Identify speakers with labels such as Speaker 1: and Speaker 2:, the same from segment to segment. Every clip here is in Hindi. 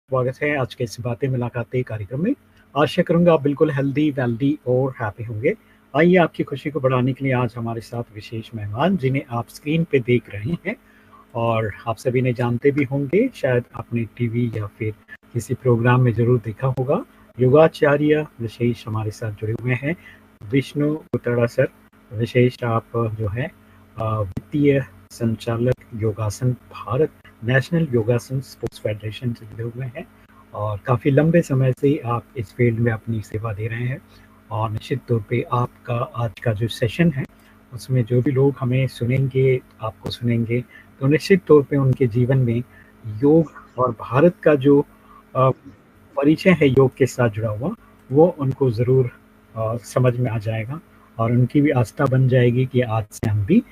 Speaker 1: स्वागत है आज के इस बातें मुलाकातें कार्यक्रम में। आशा करूँगा आप बिल्कुल हेल्दी, वेल्दी और हैप्पी होंगे। आइए आपकी खुशी को बढ़ाने के लिए आज हमारे साथ विशेष मेहमान जिन्हें आप स्क्रीन पे देख रहे हैं और आप सभी ने जानते भी होंगे, शायद आपने टीवी या फिर किसी प्रोग्राम में ज़रूर देखा होगा। योगाचार्य विशेष हमारे साथ जुड़े हुए हैं, विष्णु बुतड़ा सर। विशेष आप जो है वित्तीय संचालक योगासन भारत नेशनल योगासन स्पोर्ट्स फेडरेशन से जुड़े हुए हैं और काफ़ी लंबे समय से आप इस फील्ड में अपनी सेवा दे रहे हैं। और निश्चित तौर पे आपका आज का जो सेशन है उसमें जो भी लोग हमें सुनेंगे, आपको सुनेंगे, तो निश्चित तौर पे उनके जीवन में योग और भारत का जो अ, परिचय है योग के साथ जुड़ा हुआ, वो उनको ज़रूर समझ में आ जाएगा और उनकी भी आस्था बन जाएगी कि आज से हम भी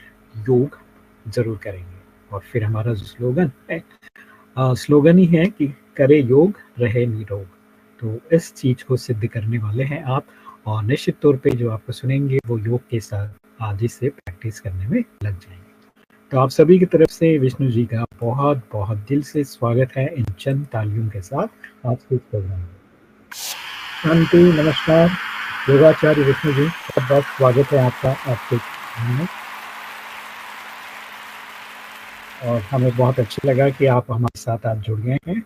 Speaker 1: योग ज़रूर करेंगे। और फिर हमारा जो स्लोगन है, स्लोगन ही है कि करे योग रहे निरोग। तो इस चीज़ को सिद्ध करने वाले हैं आप और निश्चित तौर पे जो आपको सुनेंगे वो योग के साथ आज ही से प्रैक्टिस करने में लग जाएंगे। तो आप सभी की तरफ से विष्णु जी का बहुत बहुत दिल से स्वागत है इन चंद तालियों के साथ आज के इस प्रोग्राम में। शांति, नमस्कार योगाचार्य विष्णु जी, बहुत बहुत स्वागत है आपका आपके में। और हमें बहुत अच्छा लगा कि आप हमारे साथ आज जुड़ गए हैं।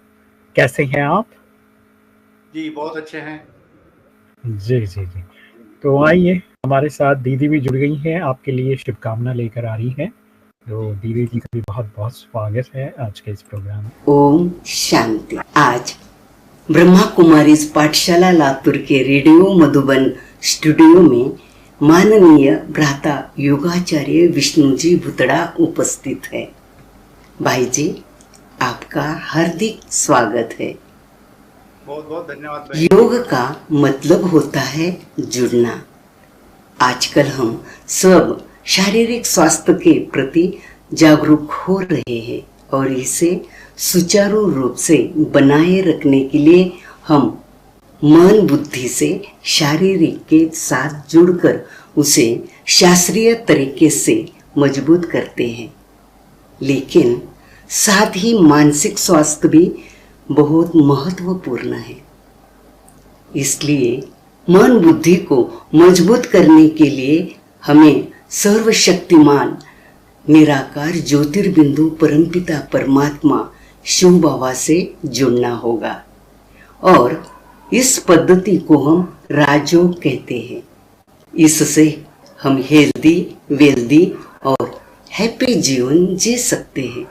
Speaker 1: कैसे हैं आप?
Speaker 2: जी बहुत अच्छे हैं।
Speaker 1: जी जी जी। तो आइए, हमारे साथ दीदी भी जुड़ गई हैं, आपके लिए शुभकामना लेकर आ रही हैं। तो दीदी जी का भी बहुत बहुत स्वागत है आज के इस प्रोग्राम में।
Speaker 3: ओम शांति। आज ब्रह्मा कुमारी पाठशाला लातूर के रेडियो मधुबन स्टूडियो में माननीय भ्राता योगाचार्य विष्णुजी भुतड़ा उपस्थित है। भाई जी, आपका हार्दिक स्वागत है।
Speaker 2: बहुत बहुत धन्यवाद भाई।
Speaker 3: योग का मतलब होता है जुड़ना। आजकल हम सब शारीरिक स्वास्थ्य के प्रति जागरूक हो रहे हैं और इसे सुचारू रूप से बनाए रखने के लिए हम मन बुद्धि से शारीरिक के साथ जुड़कर उसे शास्त्रीय तरीके से मजबूत करते हैं, लेकिन साथ ही मानसिक स्वास्थ्य भी बहुत महत्वपूर्ण है। इसलिए मन बुद्धि को मजबूत करने के लिए हमें सर्वशक्तिमान निराकार ज्योतिर्बिंदु परमपिता परमात्मा शिव बाबा से जुड़ना होगा और इस पद्धति को हम राजयोग कहते हैं। इससे हम हेल्दी, वेल्दी और हैप्पी जीवन जी सकते हैं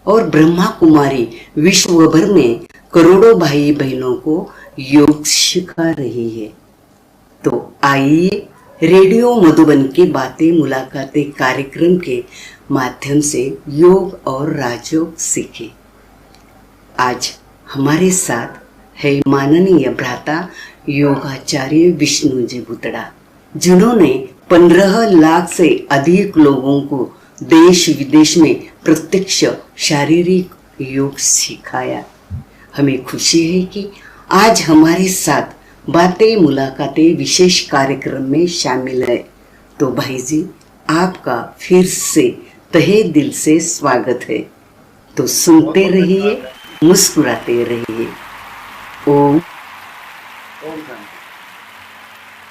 Speaker 3: और ब्रह्मा कुमारी विश्व भर में करोड़ों भाई बहनों को योग सिखा रही है। तो आइए रेडियो मधुबन की बातें मुलाकातें कार्यक्रम के माध्यम से योग और राजयोग सीखें। आज हमारे साथ है माननीय भ्राता योगाचार्य विष्णुजी भुतड़ा, जिन्होंने 15 लाख से अधिक लोगों को देश विदेश में प्रत्यक्ष शारीरिक योग सिखाया। हमें खुशी है कि आज हमारे साथ बातें मुलाकातें विशेष कार्यक्रम में शामिल है। तो भाई जी, आपका फिर से तहे दिल से स्वागत है। तो सुनते रहिए, मुस्कुराते रहिए। ओम
Speaker 2: शांति।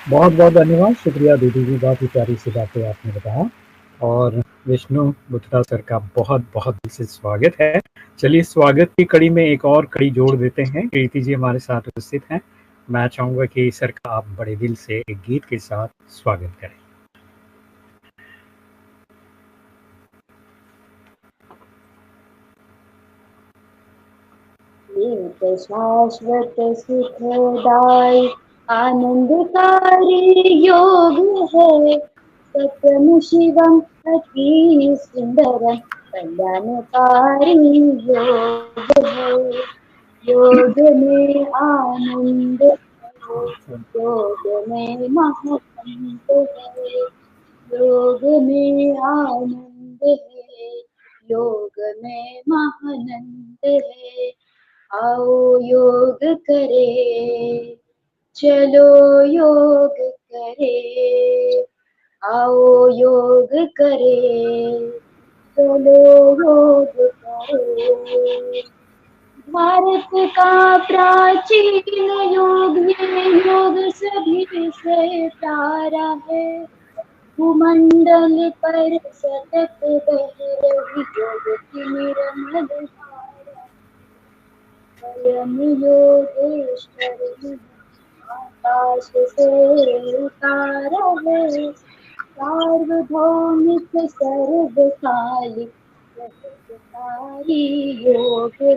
Speaker 1: बहुत बहुत धन्यवाद, शुक्रिया दीदी जी, बहुत ही प्यारी सी बातें आपने बताया। और विष्णु बुतड़ा सर का बहुत बहुत दिल से स्वागत है। चलिए, स्वागत की कड़ी में एक और कड़ी जोड़ देते हैं। कृति जी हमारे साथ उपस्थित हैं। मैं चाहूंगा कि सर का आप बड़े दिल से एक गीत के साथ स्वागत करें।
Speaker 4: एक शाश्वत सुखदायी आनंदकारी योग है, सत्यम शिवम अति सुंदरम कल्याणकारी योग है। योग में आनंद है, योग में महानंद है। योग में आनंद है, योग में महानंद है। आओ योग करे, चलो योग करे। आओ योग करे, चलो योग करे। भारत का प्राचीन योग, ये योग सभी से प्यारा है। भूमंडल पर सतत बह रही योग की निर्मल धारा। स्वयं योगेश्वर आकाश से उतारा है। सार्वभौमिक सर्वकालिक सहजकारी योग है।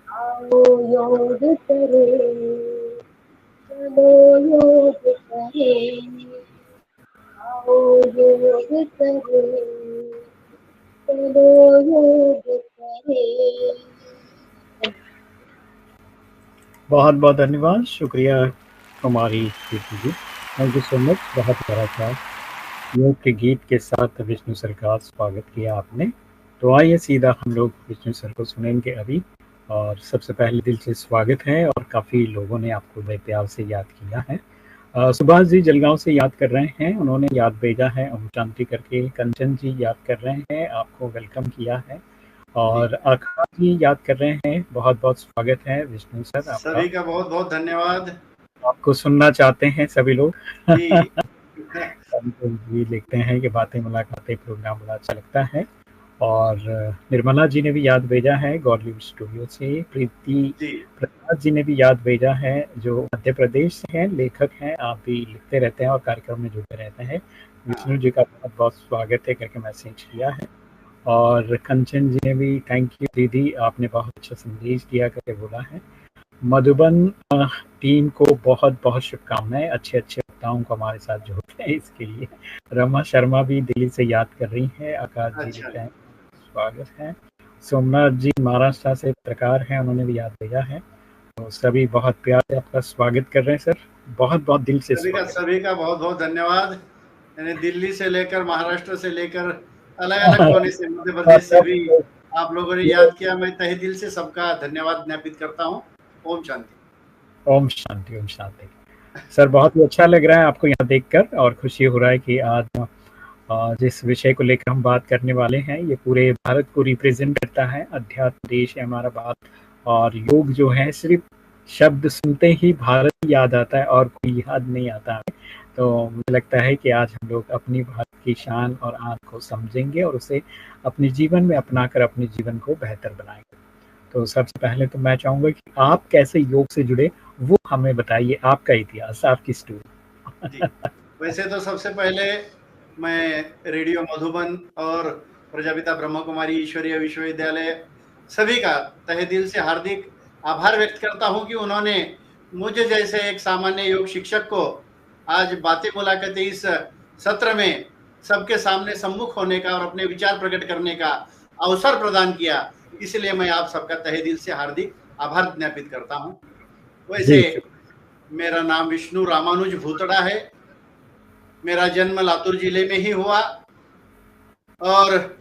Speaker 4: आओ योग करें, चलो योग करें, आओ योग करें, चलो योग करें।
Speaker 1: बहुत बहुत धन्यवाद, शुक्रिया कुमारी कीर्ति जी, थैंक यू सो मच। बहुत प्यारा था योग के गीत के साथ विष्णु सर का स्वागत किया आपने। तो आइए सीधा हम लोग विष्णु सर को सुनेंगे अभी। और सबसे पहले दिल से स्वागत है, और काफ़ी लोगों ने आपको बड़े प्यार से याद किया है। सुभाष जी जलगांव से याद कर रहे हैं, उन्होंने याद भेजा है ओम शांति करके। कंचन जी याद कर रहे हैं, आपको वेलकम किया है। और आकाश जी याद कर रहे हैं, बहुत बहुत स्वागत है विष्णु सर आपका।
Speaker 2: सभी का बहुत बहुत धन्यवाद।
Speaker 1: आपको सुनना चाहते हैं सभी लोग।
Speaker 2: जी
Speaker 1: भी लिखते हैं कि बातें मुलाकातें प्रोग्राम बड़ा अच्छा लगता है। और निर्मला जी ने भी याद भेजा है गॉडलिव स्टूडियो से। प्रीति प्रसाद जी ने भी याद भेजा है, जो मध्य प्रदेश से हैं, लेखक हैं। आप भी लिखते रहते हैं और कार्यक्रम में जुड़ते रहते हैं। विष्णु जी का बहुत बहुत स्वागत है करके मैसेज किया है। और कंचन जी ने भी थैंक यू दीदी, आपने बहुत अच्छा संदेश दिया करके बोला है। मधुबन टीम को बहुत बहुत शुभकामनाएं, अच्छे अच्छे वक्ताओं को हमारे साथ जोड़ते हैं इसके लिए। रमा शर्मा भी दिल्ली से याद कर रही हैं। आकाश जी लिखते हैं स्वागत है। सोमनाथ जी महाराष्ट्र से पत्रकार हैं, उन्होंने भी याद भेजा है। तो सभी बहुत प्यार से आपका स्वागत कर रहे हैं सर, बहुत बहुत दिल से
Speaker 2: सभी का बहुत बहुत धन्यवाद। यानी दिल्ली से लेकर महाराष्ट्र से लेकर अलग अलग कोने से, मध्य प्रदेश से भी आप लोगों ने याद किया। मैं तहे दिल से सबका धन्यवाद ज्ञापित करता हूँ। ओम शांति।
Speaker 1: ओम शांति, ओम शांति। सर बहुत ही अच्छा लग रहा है आपको यहाँ देखकर, और खुशी हो रहा है कि आज जिस विषय को लेकर हम बात करने वाले हैं ये पूरे भारत को रिप्रेजेंट करता है। अध्यात्म देश है हमारा भारत, और योग जो है सिर्फ शब्द सुनते ही भारत याद आता है और कोई याद नहीं आता है। तो मुझे लगता है कि आज हम लोग अपनी भारत की शान और आन को समझेंगे और उसे अपने जीवन में अपनाकर अपने जीवन को बेहतर बनाएंगे। तो सबसे पहले तो मैं चाहूँगा कि आप कैसे योग से जुड़े वो हमें बताइए, आपका इतिहास, आपकी स्टोरी।
Speaker 2: वैसे तो सबसे पहले मैं रेडियो मधुबन और प्रजापिता ब्रह्म कुमारी ईश्वरीय विश्वविद्यालय सभी का तहे दिल से हार्दिक आभार व्यक्त करता हूं कि उन्होंने मुझे जैसे एक सामान्य योग शिक्षक को आज बातें मुलाकातें इस सत्र में सबके सामने सम्मुख होने का और अपने विचार प्रकट करने का अवसर प्रदान किया। इसलिए मैं आप सबका तहे दिल से हार्दिक आभार ज्ञापित करता हूं। वैसे मेरा नाम विष्णु रामानुज भूतड़ा है। मेरा जन्म लातूर जिले में ही हुआ, और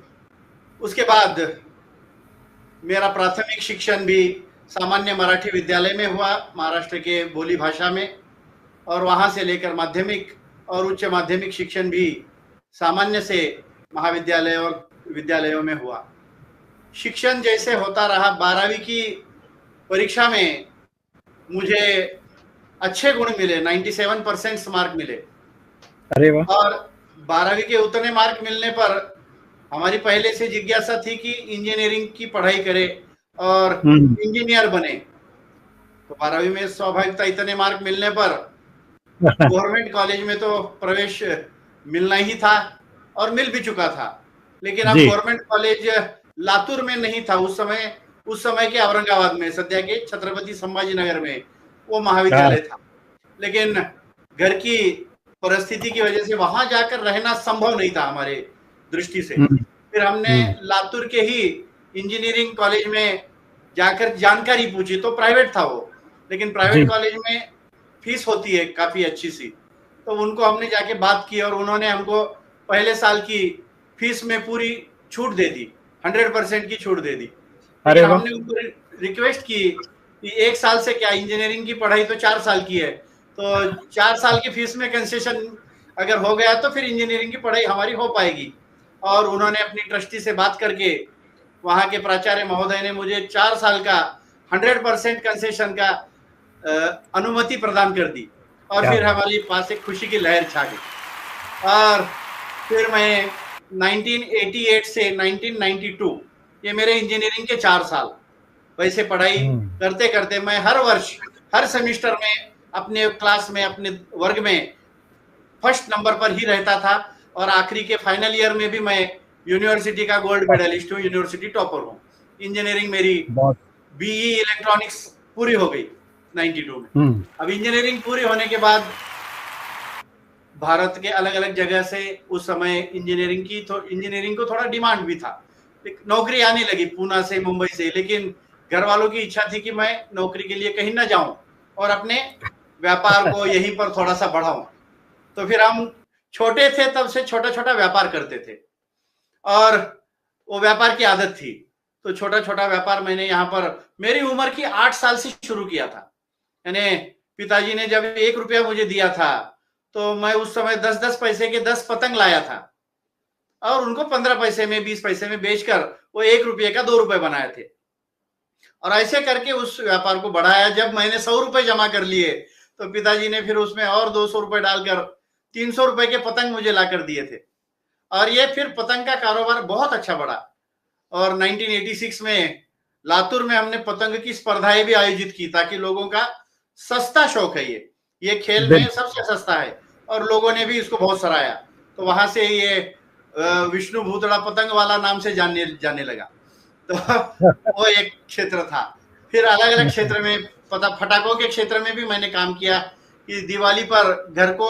Speaker 2: उसके बाद मेरा प्राथमिक शिक्षण भी सामान्य मराठी विद्यालय में हुआ, महाराष्ट्र के बोली भाषा में। और वहां से लेकर माध्यमिक और उच्च माध्यमिक शिक्षण भी सामान्य से महाविद्यालय और विद्यालयों में हुआ। शिक्षण जैसे होता रहा, 12वीं की परीक्षा में मुझे अच्छे गुण मिले, 97% मार्क मिले।
Speaker 1: अरे वाह।
Speaker 2: और 12वीं के उतने मार्क मिलने पर हमारी पहले से जिज्ञासा थी कि इंजीनियरिंग की पढ़ाई करें और इंजीनियर बने। तो 12वीं में स्वाभाविकता इतने मार्क मिलने पर गवर्नमेंट कॉलेज में तो प्रवेश मिलना ही था, और मिल भी चुका था। लेकिन अब गवर्नमेंट कॉलेज लातूर में नहीं था उस समय के औरंगाबाद में, सध्या के छत्रपति संभाजी नगर में वो महाविद्यालय था। लेकिन घर की परिस्थिति की वजह से वहां जाकर रहना संभव नहीं था हमारे दृष्टि से। फिर हमने लातूर के ही इंजीनियरिंग कॉलेज में जाकर जानकारी पूछी, तो प्राइवेट था वो, लेकिन प्राइवेट कॉलेज में फीस होती है काफी अच्छी सी। तो उनको हमने जाके बात की और उन्होंने हमको पहले साल की फीस में पूरी छूट दे दी, 100% की छूट दे दी। अरे हमने उनको रिक्वेस्ट की कि 1 साल से क्या, इंजीनियरिंग की पढ़ाई तो 4 साल की है, तो 4 साल की फीस में कंसेशन अगर हो गया तो फिर इंजीनियरिंग की पढ़ाई हमारी हो पाएगी। और उन्होंने अपनी ट्रस्टी से बात करके वहाँ के प्राचार्य महोदय ने मुझे 4 साल का 100% कंसेशन का अनुमति प्रदान कर दी और फिर हमारे पास एक खुशी की लहर छा गई। और फिर मैं 1988 से 1992 ये मेरे इंजीनियरिंग के 4 साल वैसे पढ़ाई करते करते मैं हर वर्ष हर सेमिस्टर में अपने क्लास में अपने वर्ग में फर्स्ट नंबर पर ही रहता था और आखिरी के फाइनल ईयर में भी मैं यूनिवर्सिटी का गोल्ड मेडलिस्ट हूँ, यूनिवर्सिटी टॉपर हूँ। इंजीनियरिंग मेरी बीई इलेक्ट्रॉनिक्स पूरी हो गई 92 में। अब इंजीनियरिंग पूरी होने के बाद भारत के अलग अलग जगह से उस समय इंजीनियरिंग को थोड़ा डिमांड भी था, नौकरी आने लगी पूना से मुंबई से, लेकिन घर वालों की इच्छा थी कि मैं नौकरी के लिए कहीं ना जाऊं और अपने व्यापार को यहीं पर थोड़ा सा बढ़ाऊं। तो फिर हम छोटे थे तब से छोटा छोटा व्यापार करते थे और वो व्यापार की आदत थी, तो छोटा छोटा व्यापार मैंने यहाँ पर मेरी उम्र की 8 साल से शुरू किया था। यानी पिताजी ने जब 1 रुपया मुझे दिया था तो मैं उस समय 10-10 पैसे के 10 पतंग लाया था और उनको 15 पैसे में 20 पैसे में बेचकर वो 1 रुपये का 2 रुपये बनाए थे और ऐसे करके उस व्यापार को बढ़ाया। जब मैंने 100 रुपए जमा कर लिए तो पिताजी ने फिर उसमें और 200 रुपए डालकर 300 रुपए के पतंग मुझे ला कर दिए थे और ये फिर पतंग का कारोबार बहुत अच्छा बढ़ा। और 1986 में लातूर में हमने पतंग की स्पर्धाएं भी आयोजित की ताकि लोगों का सस्ता शौक है, ये खेल में सबसे सस्ता है और लोगों ने भी इसको बहुत सराहा। तो वहां से ये विष्णु भूतड़ा पतंग वाला नाम से जाने लगा। तो वो एक क्षेत्र था। फिर अलग अलग क्षेत्र में फटाकों के क्षेत्र में भी मैंने काम किया कि दिवाली पर घर को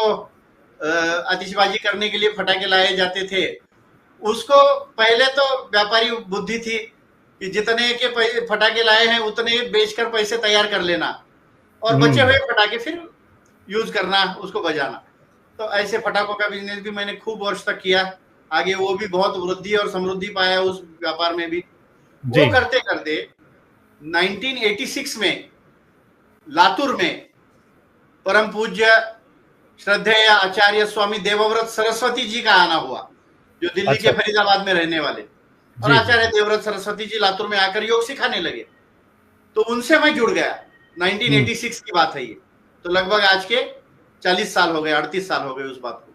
Speaker 2: आतिशबाजी करने के लिए फटाके लाए जाते थे। उसको पहले तो व्यापारी बुद्धि थी कि जितने के फटाके लाए हैं उतने बेचकर पैसे तैयार कर लेना और बचे हुए फटाके फिर यूज करना, उसको बजाना। तो ऐसे फटाकों का बिजनेस भी मैंने खूब वर्ष तक किया। आगे वो भी बहुत वृद्धि और समृद्धि पाया उस व्यापार में भी। वो करते करते 1986 में लातूर में परम पूज्य श्रद्धेय आचार्य स्वामी देवव्रत सरस्वती जी का आना हुआ, जो दिल्ली के फरीदाबाद में रहने वाले, और आचार्य देवव्रत सरस्वती जी लातूर में आकर योग सिखाने लगे। तो उनसे मैं जुड़ गया। 1986 की बात है ये, तो लगभग आज के 40 साल हो गए, 38 साल हो गए उस बात को।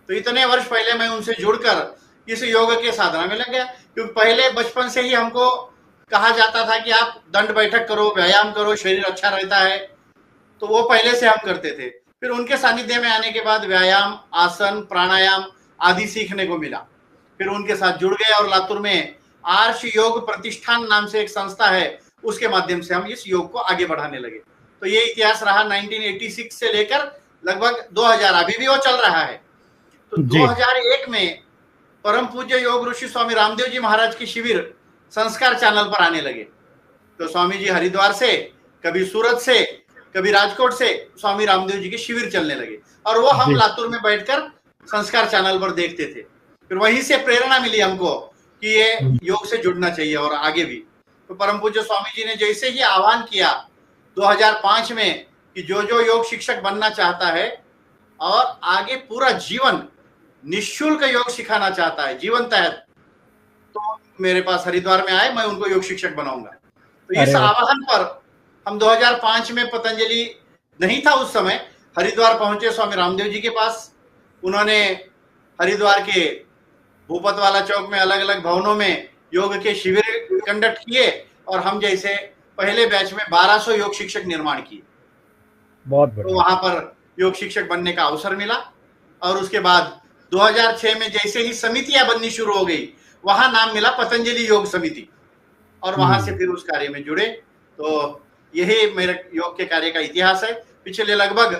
Speaker 2: तो इतने वर्ष पहले मैं उनसे जुड़कर इस योग के साधना में लग गया, क्योंकि पहले बचपन से ही हमको कहा जाता था कि आप दंड बैठक करो, व्यायाम करो, शरीर अच्छा रहता है। तो वो पहले से हम करते थे। फिर उनके सानिध्य में आने के बाद व्यायाम, आसन, प्राणायाम आदि सीखने को मिला। फिर उनके साथ जुड़ गए और लातूर में आर्ष योग प्रतिष्ठान नाम से एक संस्था है, उसके माध्यम से हम इस योग को आगे बढ़ाने लगे। तो ये इतिहास रहा 1986 से लेकर लगभग 2000, अभी भी वो चल रहा है। तो 2001 में परम पूज्य योग ऋषि स्वामी रामदेव जी महाराज की शिविर संस्कार चैनल पर आने लगे। तो स्वामी जी हरिद्वार से, कभी सूरत से, कभी राजकोट से स्वामी रामदेव जी के शिविर चलने लगे और वो हम लातूर में बैठकर संस्कार चैनल पर देखते थे। फिर वहीं से प्रेरणा मिली हमको कि ये योग से जुड़ना चाहिए और आगे भी। तो परम पूज्य स्वामी जी ने जैसे ही आह्वान किया 2005 में कि जो योग शिक्षक बनना चाहता है और आगे पूरा जीवन निःशुल्क योग सिखाना चाहता है जीवन तहत, तो मेरे पास हरिद्वार में आए, मैं उनको योग शिक्षक बनाऊंगा। तो इस आह्वान पर हम 2005 में, पतंजलि नहीं था उस समय, हरिद्वार पहुंचे स्वामी रामदेव जी के पास। उन्होंने हरिद्वार के भूपतवाला चौक में अलग अलग भवनों में योग के शिविर कंडक्ट किए और हम जैसे पहले बैच में 1200 योग शिक्षक निर्माण किए। बहुत बढ़िया। तो वहां पर योग शिक्षक बनने का अवसर मिला और उसके बाद 2006 में जैसे ही समितियां बननी शुरू हो गई, वहां नाम मिला पतंजलि योग समिति और वहां से फिर उस कार्य में जुड़े। तो यही मेरे योग के कार्य का इतिहास है। पिछले लगभग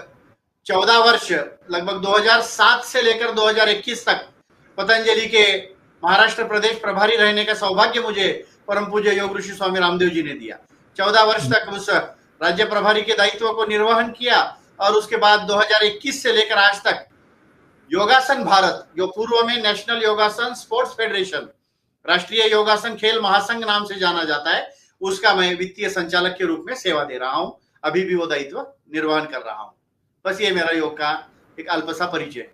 Speaker 2: 14 वर्ष, लगभग 2007 से लेकर 2021 तक पतंजलि के महाराष्ट्र प्रदेश प्रभारी रहने का सौभाग्य मुझे परम पूज्य योग ऋषि स्वामी रामदेव जी ने दिया। 14 वर्ष तक उस राज्य प्रभारी के दायित्व को निर्वहन किया और उसके बाद 2021 से लेकर आज तक योगासन भारत, जो पूर्व में नेशनल योगासन स्पोर्ट्स फेडरेशन, राष्ट्रीय योगासन खेल महासंघ नाम से जाना जाता है, उसका मैं वित्तीय संचालक के रूप में सेवा दे रहा हूं। अभी भी वो दायित्व निर्वहन कर रहा हूं। बस ये मेरा योग का एक अल्पसा परिचय।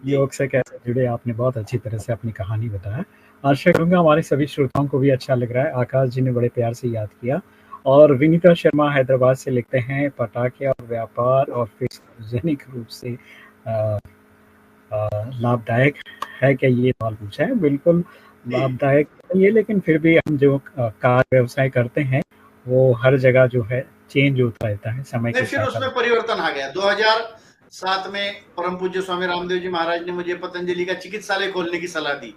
Speaker 1: योग से कैसे जुड़े, आपने बहुत अच्छी तरह से अपनी कहानी बताया आशा करूँगा हमारे सभी श्रोताओं को भी अच्छा लग रहा है। आकाश जी ने बड़े प्यार से याद किया और विनीता शर्मा हैदराबाद से लिखते हैं, पटाखे और व्यापार और फिर सार्वजनिक रूप से लाभदायक है क्या, ये सवाल पूछा है। बिल्कुल लाभदायक नहीं है, लेकिन फिर भी हम जो कार व्यवसाय करते हैं वो हर जगह जो है चेंज होता रहता है समय के
Speaker 2: नहीं, फिर
Speaker 1: साथ।
Speaker 2: उसमें परिवर्तन आ गया। 2007 में परम पूज्य स्वामी रामदेव जी महाराज ने मुझे पतंजलि का चिकित्सालय खोलने की सलाह दी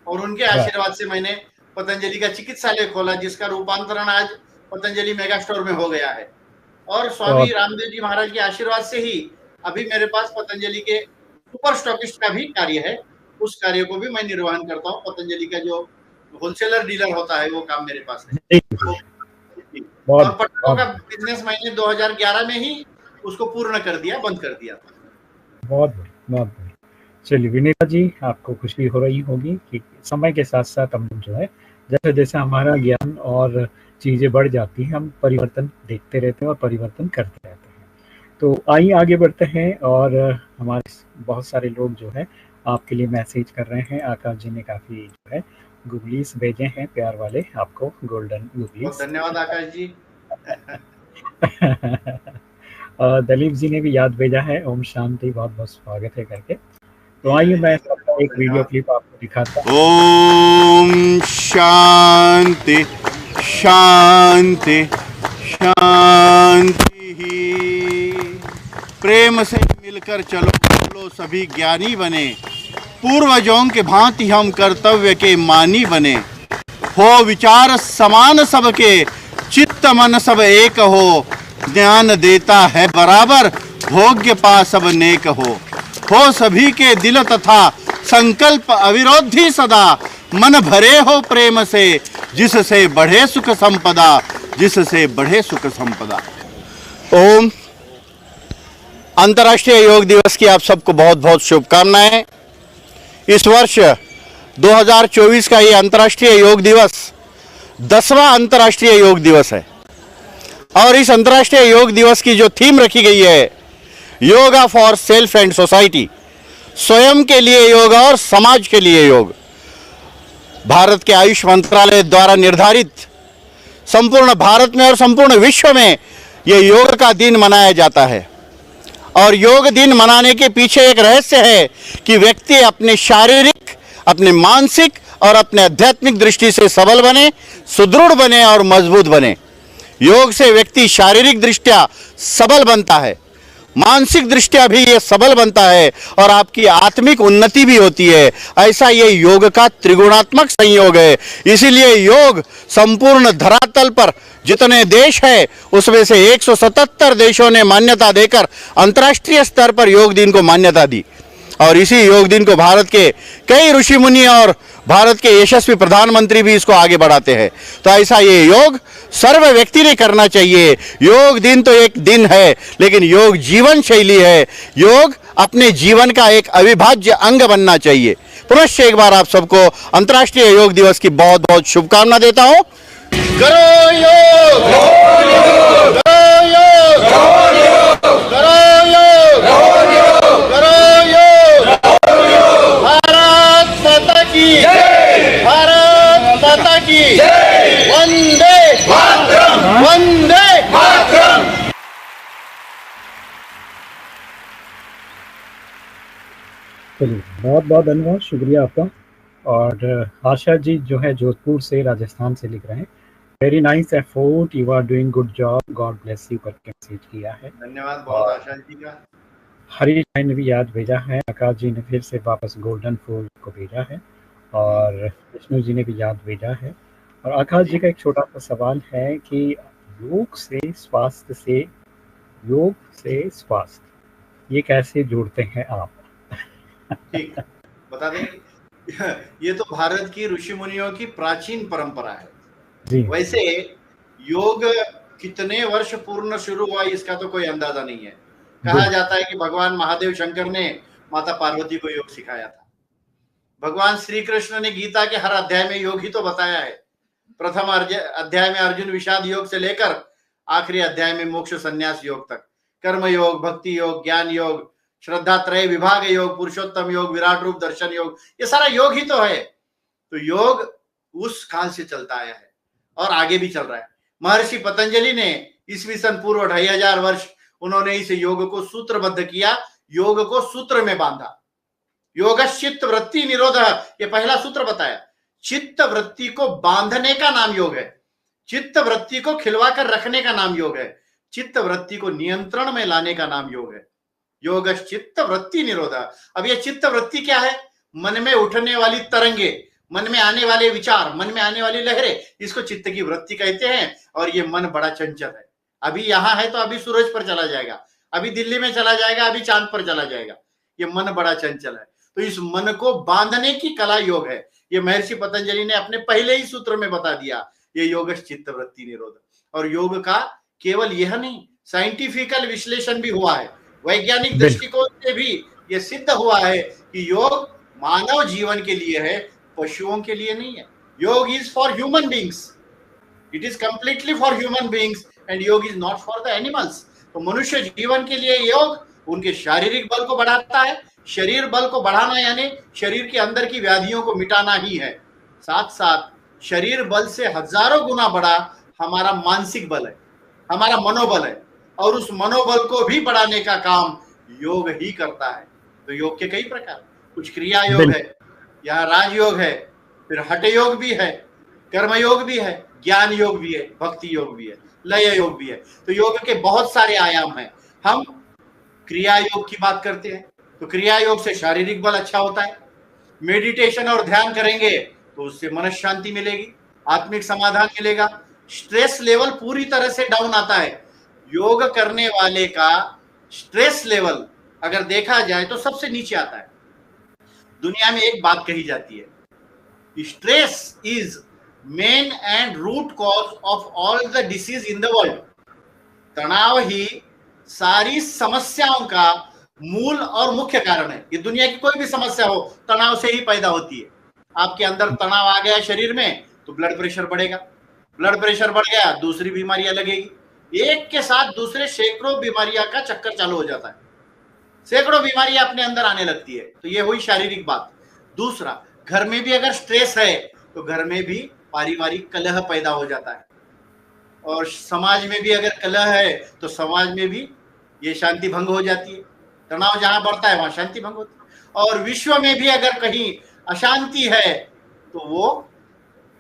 Speaker 2: और उनके आशीर्वाद से मैंने पतंजलि का चिकित्सालय खोला, जिसका रूपांतरण आज पतंजलि मेगा स्टोर में हो गया है। और स्वामी रामदेव जी महाराज के आशीर्वाद से ही अभी मेरे पास पतंजलि के सुपर स्टॉकिस्ट का भी कार्य है। उस कार्य को भी मैं निर्वहन करता हूँ। पतंजलि का जो होलसेलर डीलर होता है वो काम मेरे पास है। और पटाखों का बिजनेस मैंने 2011 में ही उसको पूर्ण कर दिया, बंद कर दिया था।
Speaker 1: बहुत बहुत चलिए विनीता जी, आपको खुशी हो रही होगी कि समय के साथ साथ हम जो है जैसे जैसे हमारा ज्ञान और चीज़ें बढ़ जाती हैं, हम परिवर्तन देखते रहते हैं और परिवर्तन करते रहते हैं। तो आइए आगे बढ़ते हैं। और हमारे बहुत सारे लोग जो है आपके लिए मैसेज कर रहे हैं। आकाश जी ने काफ़ी जो है गुगलीस भेजे हैं, प्यार वाले आपको गोल्डन गुगलीस।
Speaker 2: धन्यवाद आकाश जी।
Speaker 1: दलीप जी ने भी याद भेजा है, ओम शांति, बहुत बहुत स्वागत है करके। तो आइए मैं एक वीडियो क्लिप आपको दिखाता हूँ।
Speaker 5: ओम शांति शांति शांति। प्रेम से मिलकर चलो, बोलो सभी ज्ञानी बने, पूर्वजों के भांति हम कर्तव्य के मानी बने। हो विचार समान सबके, चित्त मन सब एक हो, ज्ञान देता है बराबर, भोग्य पा सब नेक हो सभी के दिल तथा संकल्प अविरोधी सदा, मन भरे हो प्रेम से, जिससे बढ़े सुख संपदा, जिससे बढ़े सुख संपदा। ओम। अंतर्राष्ट्रीय योग दिवस की आप सबको बहुत बहुत शुभकामनाएं। इस वर्ष 2024 का ये अंतर्राष्ट्रीय योग दिवस 10वां अंतर्राष्ट्रीय योग दिवस है और इस अंतर्राष्ट्रीय योग दिवस की जो थीम रखी गई है, yoga for self and society, स्वयं के लिए योग और समाज के लिए योग। भारत के आयुष मंत्रालय द्वारा निर्धारित संपूर्ण भारत में और संपूर्ण विश्व में ये योग का दिन मनाया जाता है। और योग दिन मनाने के पीछे एक रहस्य है कि व्यक्ति अपने शारीरिक, अपने मानसिक और अपने आध्यात्मिक दृष्टि से सबल बने, सुदृढ़ बने और मजबूत बने। योग से व्यक्ति शारीरिक दृष्टया सबल बनता है, मानसिक दृष्टया भी ये सबल बनता है और आपकी आत्मिक उन्नति भी होती है। ऐसा ये योग का त्रिगुणात्मक संयोग है। इसीलिए योग संपूर्ण धरातल पर जितने देश है उसमें से 177 देशों ने मान्यता देकर अंतर्राष्ट्रीय स्तर पर योग दिन को मान्यता दी और इसी योग दिन को भारत के कई ऋषि मुनि और भारत के यशस्वी प्रधानमंत्री भी इसको आगे बढ़ाते हैं। तो ऐसा ये योग सर्व व्यक्ति ने करना चाहिए। योग दिन तो एक दिन है, लेकिन योग जीवन शैली है। योग अपने जीवन का एक अविभाज्य अंग बनना चाहिए। पुनश्च एक बार आप सबको अंतर्राष्ट्रीय योग दिवस की बहुत बहुत शुभकामना देता हूँ। करो योग, करो योग, करो योग, करो योग। भारत माता की जय, भारत माता की जय। वंदे मातरम, वंदे मातरम।
Speaker 1: चलिए, बहुत बहुत धन्यवाद, शुक्रिया आपका। और आशा जी जो है जोधपुर से, राजस्थान से लिख रहे हैं, very nice effort, you are doing good job, God bless you करके मैसेज किया है।
Speaker 2: धन्यवाद बहुत आशा जी का।
Speaker 1: हरीश भाई ने भी याद भेजा है। आकाश जी ने फिर से वापस गोल्डन फूल को भेजा है और विष्णु जी ने भी याद भेजा है। और आकाश जी का एक छोटा सा सवाल है कि योग से स्वास्थ्य ये कैसे जोड़ते हैं आप?
Speaker 2: ठीक, बता दें। ये तो भारत की ऋषि मुनियों की प्राचीन परंपरा है जी। वैसे योग कितने वर्ष पूर्व शुरू हुआ इसका तो कोई अंदाजा नहीं है। कहा जाता है कि भगवान महादेव शंकर ने माता पार्वती को योग सिखाया था। भगवान श्री कृष्ण ने गीता के हर अध्याय में योग ही तो बताया है। प्रथम अध्याय में अर्जुन विषाद योग से लेकर आखिरी अध्याय में मोक्ष संन्यास योग तक, कर्म योग, भक्ति योग, ज्ञान योग, श्रद्धा त्रय विभाग योग, पुरुषोत्तम योग, विराट रूप दर्शन योग, ये सारा योग ही तो है। तो योग उस काल से चलता आया है और आगे भी चल रहा है। महर्षि पतंजलि ने ईस्वी सन पूर्व 2500 वर्ष उन्होंने इस योग को सूत्रबद्ध किया, योग को सूत्र में बांधा। योग चित्त वृत्ति निरोध, ये पहला सूत्र बताया। चित्त वृत्ति को बांधने का नाम योग है, चित्त वृत्ति को खिलवा कर रखने का नाम योग है, चित्त वृत्ति को नियंत्रण में लाने का नाम योग है। योग चित्त वृत्ति निरोध। अब ये चित्त वृत्ति क्या है? मन में उठने वाली तरंगे, मन में आने वाले विचार, मन में आने वाली लहरें, इसको चित्त की वृत्ति कहते हैं। और ये मन बड़ा चंचल है, अभी यहां है तो अभी सूरज पर चला जाएगा, अभी दिल्ली में चला जाएगा, अभी चांद पर चला जाएगा। ये मन बड़ा चंचल है, तो इस मन को बांधने की कला योग है। ये महर्षि पतंजलि ने अपने पहले ही सूत्र में बता दिया, ये योग चित्त वृत्ति निरोध। और योग का केवल यह नहीं, साइंटिफिकल विश्लेषण भी हुआ है, वैज्ञानिक दृष्टिकोण से भी यह सिद्ध हुआ है कि योग मानव जीवन के लिए है, पशुओं के लिए नहीं है। Yoga is for human beings, it is completely for human beings and yoga is not for the animals. तो मनुष्य जीवन के लिए योग उनके शारीरिक बल को बढ़ाता है। शरीर बल को बढ़ाना यानी शरीर के अंदर की व्याधियों को मिटाना ही है। साथ साथ शरीर बल से हजारों गुना बड़ा हमारा मानसिक बल है, हमारा मनोबल है, और उस मनोबल को भी बढ़ाने का काम योग ही करता है। तो योग के कई प्रकार, कुछ क्रिया योग है, यहाँ राजयोग है, फिर हठ योग भी है, कर्म योग भी है, ज्ञान योग भी है, भक्ति योग भी है, लय योग भी है। तो योग के बहुत सारे आयाम हैं। हम क्रिया योग की बात करते हैं तो क्रिया योग से शारीरिक बल अच्छा होता है। मेडिटेशन और ध्यान करेंगे तो उससे मन शांति मिलेगी, आत्मिक समाधान मिलेगा, स्ट्रेस लेवल पूरी तरह से डाउन आता है। योग करने वाले का स्ट्रेस लेवल अगर देखा जाए तो सबसे नीचे आता है। दुनिया में एक बात कही जाती है, stress is main and root cause of all the disease in the world. तनाव ही सारी समस्याओं का मूल और मुख्य कारण है। ये दुनिया की कोई भी समस्या हो तनाव से ही पैदा होती है। आपके अंदर तनाव आ गया शरीर में तो ब्लड प्रेशर बढ़ेगा, ब्लड प्रेशर बढ़ गया दूसरी बीमारियां लगेगी, एक के साथ दूसरे सैकड़ों बीमारियां का चक्कर चालू हो जाता है, सैकड़ों बीमारियां अपने अंदर आने लगती है। तो ये हुई शारीरिक बात। दूसरा, घर में भी अगर स्ट्रेस है तो घर में भी पारिवारिक कलह पैदा हो जाता है, और समाज में भी अगर कलह है तो समाज में भी ये शांति भंग हो जाती है। तनाव जहां बढ़ता है वहां शांति भंग होती है। और विश्व में भी अगर कहीं अशांति है तो वो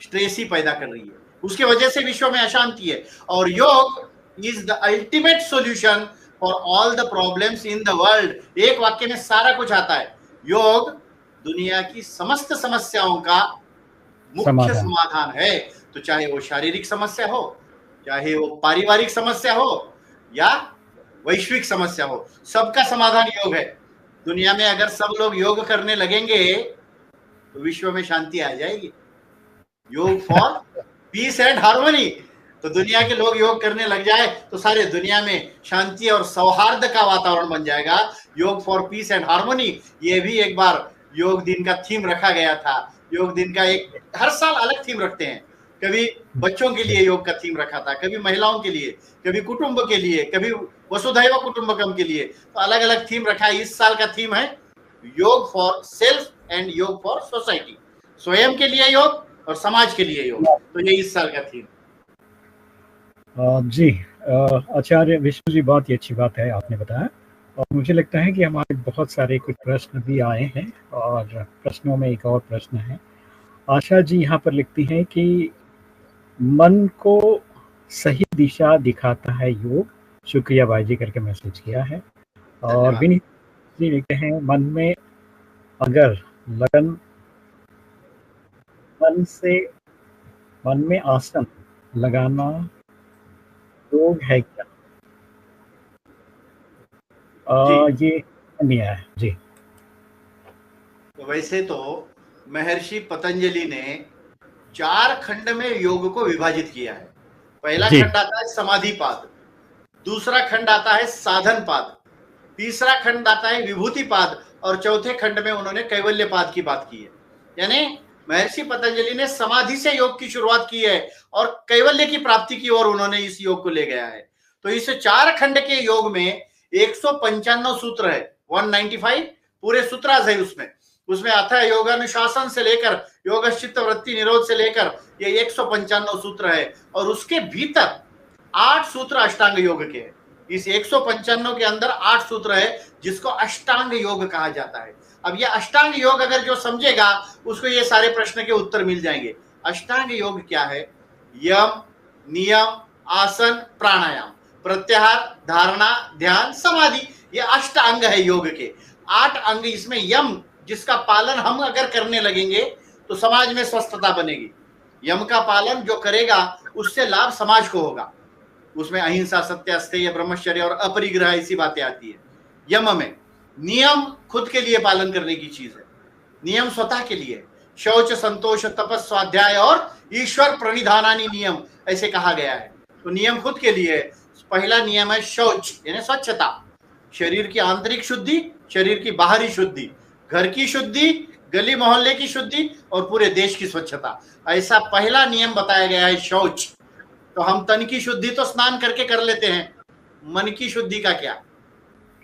Speaker 2: स्ट्रेस ही पैदा कर रही है, उसके वजह से विश्व में अशांति है। और योग is the ultimate solution for all the problems in the world. एक वाक्य में सारा कुछ आता है। योग दुनिया की समस्त समस्याओं का मुख्य समाधान है। तो चाहे वो शारीरिक समस्या हो, चाहे वो पारिवारिक समस्या हो या वैश्विक समस्या हो, सबका समाधान योग है। दुनिया में अगर सब लोग योग करने लगेंगे तो विश्व में शांति आ जाएगी। योग फॉर पीस एंड हार्मनी। तो दुनिया के लोग योग करने लग जाए तो सारे दुनिया में शांति और सौहार्द का वातावरण बन जाएगा। योग फॉर पीस एंड हार्मनी, ये भी एक बार योग दिन का थीम रखा गया था। योग दिन का एक हर साल अलग थीम रखते हैं। कभी बच्चों के लिए योग का थीम रखा था, कभी महिलाओं के लिए, कभी कुटुंब के लिए, कभी वसुधैव कुटुंबकम के लिए। तो अलग अलग थीम रखा है। इस साल का थीम है योग फॉर सेल्फ एंड योग फॉर सोसाइटी। स्वयं के लिए योग और समाज के लिए योग। तो ये इस साल का थीम।
Speaker 1: जी आचार्य विष्णु जी, बहुत ही अच्छी बात है आपने बताया। और मुझे लगता है कि हमारे बहुत सारे कुछ प्रश्न भी आए हैं, और प्रश्नों में एक और प्रश्न है। आशा जी यहाँ पर लिखती हैं कि मन को सही दिशा दिखाता है योग। शुक्रिया भाई जी करके मैसेज किया है। और विनीत जी लिखते हैं, मन में अगर लगन, मन में आसन लगाना योग है क्या? ये नहीं है जी।
Speaker 2: तो वैसे तो महर्षि पतंजलि ने 4 खंड में योग को विभाजित किया है। पहला खंड आता है समाधि पाद, दूसरा खंड आता है साधन पाद, तीसरा खंड आता है विभूति पाद, और चौथे खंड में उन्होंने कैवल्य पाद की बात की है। यानी महर्षि पतंजलि ने समाधि से योग की शुरुआत की है और कैवल्य की प्राप्ति की ओर उन्होंने इस योग को ले गया है। तो इस 4 खंड के योग में 195 सूत्र है, 195 पूरे सूत्रास है उसमें। उसमें अथः योगानुशासन से लेकर योगश्चित्त वृत्ति निरोध से लेकर ये 195 सूत्र है, और उसके भीतर 8 सूत्र अष्टांग योग के हैं। इस 195 के अंदर 8 सूत्र है जिसको अष्टांग योग कहा जाता है। अब ये अष्टांग योग अगर जो समझेगा उसको ये सारे प्रश्न के उत्तर मिल जाएंगे। अष्टांग योग क्या है? यम, नियम, आसन, प्राणायाम, प्रत्याहार, धारणा, ध्यान, समाधि, ये अष्टांग है योग के। 8 अंग इसमें। यम जिसका पालन हम अगर करने लगेंगे तो समाज में स्वस्थता बनेगी। यम का पालन जो करेगा उससे लाभ समाज को होगा। उसमें अहिंसा, सत्य, अस्तेय, ब्रह्मचर्य और अपरिग्रह ऐसी बातें आती है। यम में नियम खुद के लिए पालन करने की चीज है, नियम स्वतः के लिए। शौच, संतोष, तपस, स्वाध्याय और ईश्वर प्रणिधानानि नियम ऐसे कहा गया है। तो नियम खुद के लिए। पहला नियम है शौच यानी स्वच्छता, शरीर की आंतरिक शुद्धि, शरीर की बाहरी शुद्धि, घर की शुद्धि, गली मोहल्ले की शुद्धि और पूरे देश की स्वच्छता, ऐसा पहला नियम बताया गया है शौच। तो हम तन की शुद्धि तो स्नान करके कर लेते हैं, मन की शुद्धि का क्या?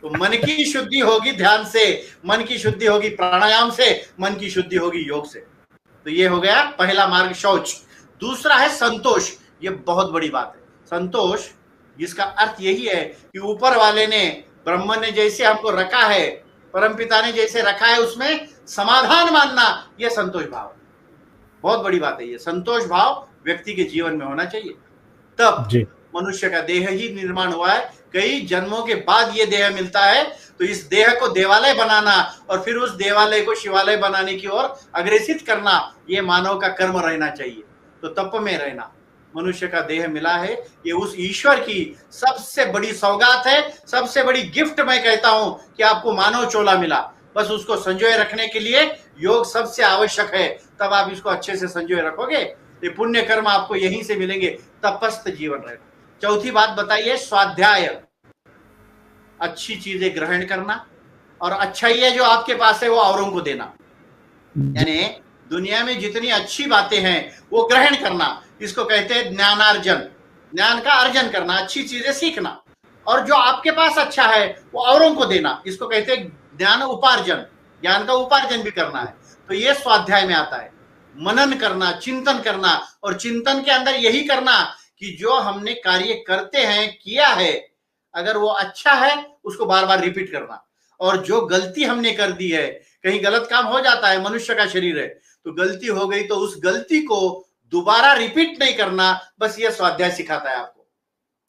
Speaker 2: तो मन की शुद्धि होगी ध्यान से, मन की शुद्धि होगी प्राणायाम से, मन की शुद्धि होगी योग से। तो ये हो गया पहला मार्ग शौच। दूसरा है संतोष। ये बहुत बड़ी बात है। संतोष जिसका अर्थ यही है कि ऊपर वाले ने, ब्रह्म ने जैसे हमको रखा है, परमपिता ने जैसे रखा है, उसमें समाधान मानना, यह संतोष भाव। बहुत बड़ी बात है ये। संतोष भाव व्यक्ति के जीवन में होना चाहिए, तब मनुष्य का देह ही निर्माण हुआ है। कई जन्मों के बाद ये देह मिलता है, तो इस देह को देवालय बनाना और फिर उस देवालय को शिवालय बनाने की ओर अग्रेसित करना, ये मानव का कर्म रहना चाहिए। तो तप में रहना, मनुष्य का देह मिला है, ये उस ईश्वर की सबसे बड़ी सौगात है, सबसे बड़ी गिफ्ट। मैं कहता हूं कि आपको मानव चोला मिला, बस उसको संजोए रखने के लिए योग सबसे आवश्यक है। तब आप इसको अच्छे से संजोए रखोगे, ये पुण्य कर्म आपको यहीं से मिलेंगे, तपस्थ जीवन रहेगा। चौथी बात बताइए, स्वाध्याय, अच्छी चीजें ग्रहण करना, और अच्छाई है जो आपके पास है वो औरों को देना। यानी दुनिया में जितनी अच्छी बातें हैं वो ग्रहण करना, इसको कहते हैं ज्ञानार्जन। ज्ञान का अर्जन करना, अच्छी चीजें सीखना, और जो आपके पास अच्छा है वो औरों को देना, इसको कहते हैं ज्ञान उपार्जन। ज्ञान का उपार्जन भी करना है, तो ये स्वाध्याय में आता है। मनन करना, चिंतन करना, और चिंतन के अंदर यही करना कि जो हमने कार्य करते हैं, किया है, अगर वो अच्छा है उसको बार बार रिपीट करना, और जो गलती हमने कर दी है, कहीं गलत काम हो जाता है, मनुष्य का शरीर है तो गलती हो गई, तो उस गलती को दोबारा रिपीट नहीं करना, बस ये स्वाध्याय सिखाता है आपको।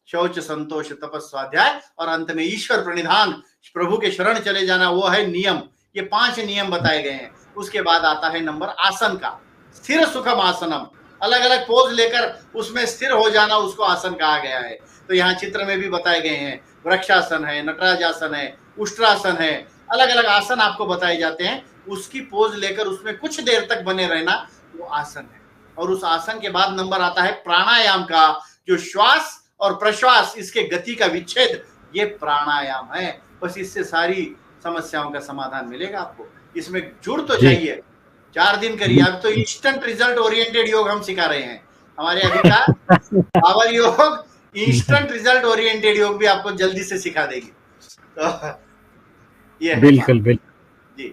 Speaker 2: शौच, संतोष, तपस, स्वाध्याय, और अंत में ईश्वर प्रणिधान, प्रभु के शरण चले जाना, वो है नियम। ये 5 नियम बताए गए हैं। उसके बाद आता है नंबर आसन का। स्थिर सुखम आसनम, अलग अलग पोज लेकर उसमें स्थिर हो जाना, उसको आसन कहा गया है। तो यहाँ चित्र में भी बताए गए हैं, वृक्षासन है, नटराज आसन है, उष्ट्रासन है, अलग अलग आसन आपको बताए जाते हैं। उसकी पोज लेकर उसमें कुछ देर तक बने रहना, वो आसन है। और उस आसन के बाद नंबर आता है प्राणायाम का, जो श्वास और प्रश्वास, इसके गति का विच्छेद, ये प्राणायाम है। बस इससे सारी समस्याओं का समाधान मिलेगा आपको। इसमें जुड़ तो जाइए, 4 दिन करिए। अब तो इंस्टेंट रिजल्ट ओरिएंटेड योग हम सिखा रहे हैं, हमारे अभी का पावर योग, इंस्टेंट रिजल्ट ओरिएंटेड योग भी आपको जल्दी से सिखा देगी। तो ये
Speaker 1: बिल्कुल बिल्कुल जी।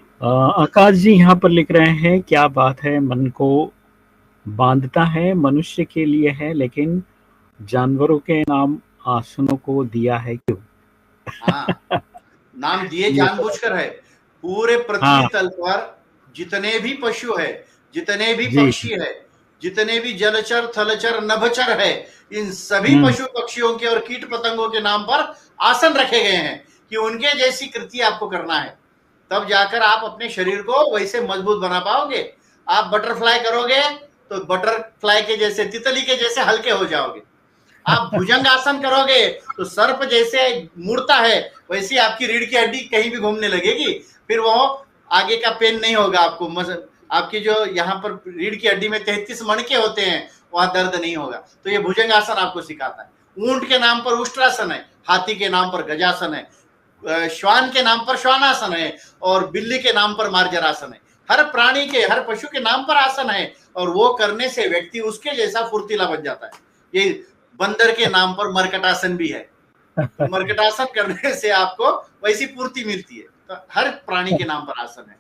Speaker 1: आकाश जी यहाँ पर लिख रहे हैं, क्या बात है, मन को बांधता है, मनुष्य के लिए है, लेकिन जानवरों के नाम आसनों को दिया है क्यों?
Speaker 2: हाँ, नाम दिए जानबूझकर है। पूरे पृथ्वी तल पर जितने भी पशु है, जितने भी पक्षी है, जितने भी जलचर, थलचर, नभचर है, इन सभी पशु पक्षियों के और कीट पतंगों के नाम पर आसन रखे गए हैं कि उनके जैसी कृति आपको करना है, तब जाकर आप अपने शरीर को वैसे मजबूत बना पाओगे। आप बटरफ्लाई करोगे तो बटरफ्लाई के जैसे, तितली के जैसे हल्के हो जाओगे। आप भुजंग आसन करोगे तो सर्प जैसे मुड़ता है वैसे आपकी रीढ़ की हड्डी कहीं भी घूमने लगेगी, फिर वो आगे का पेन नहीं होगा आपको। आपकी जो यहाँ पर रीढ़ की हड्डी में 33 मणके होते हैं, वहां दर्द नहीं होगा। तो ये भुजंग आसन आपको सिखाता है। ऊंट के नाम पर उष्ट्रासन है, हाथी के नाम पर गजासन है, श्वान के नाम पर श्वानासन है, और बिल्ली के नाम पर मार्जरासन है। हर प्राणी के, हर पशु के नाम पर आसन है, और वो करने से व्यक्ति उसके जैसा फुर्तीला बन जाता है। ये बंदर के नाम पर मरकटासन भी है, मरकटासन करने से आपको वैसी पूर्ति मिलती है। तो हर प्राणी के नाम पर आसन है।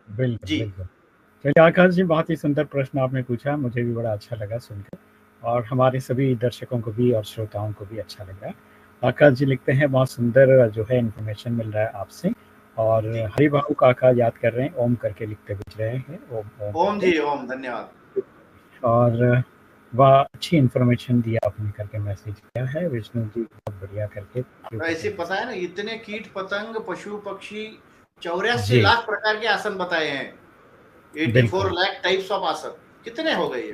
Speaker 1: बिल्कुल,
Speaker 2: जी
Speaker 1: बिल्कुल। चलिए आकाश जी, बहुत ही सुंदर प्रश्न आपने पूछा, मुझे भी बड़ा अच्छा लगा सुनकर और हमारे सभी दर्शकों को भी और श्रोताओं को भी अच्छा लगा। आकाश जी लिखते हैं, बहुत सुंदर जो है इन्फॉर्मेशन मिल रहा है आपसे और
Speaker 2: जी।
Speaker 1: हरिबाबू काका याद कर रहे हैं, ओम करके लिखते भेज रहे हैं, ओम ओम
Speaker 2: ओम
Speaker 1: करके।
Speaker 2: जी, ओम, धन्यवाद।
Speaker 1: और वाह! अच्छी इन्फॉर्मेशन दी आपने करके मैसेज किया है, विष्णु जी बहुत बढ़िया करके
Speaker 2: ऐसे पता है ना, इतने कीट पतंग पशु पक्षी 84
Speaker 1: जी,
Speaker 2: लाख प्रकार के आसन बताए हैं। 84
Speaker 1: बिल्कुल।
Speaker 2: लाख टाइप्स ऑफ आसन, कितने हो गए ये?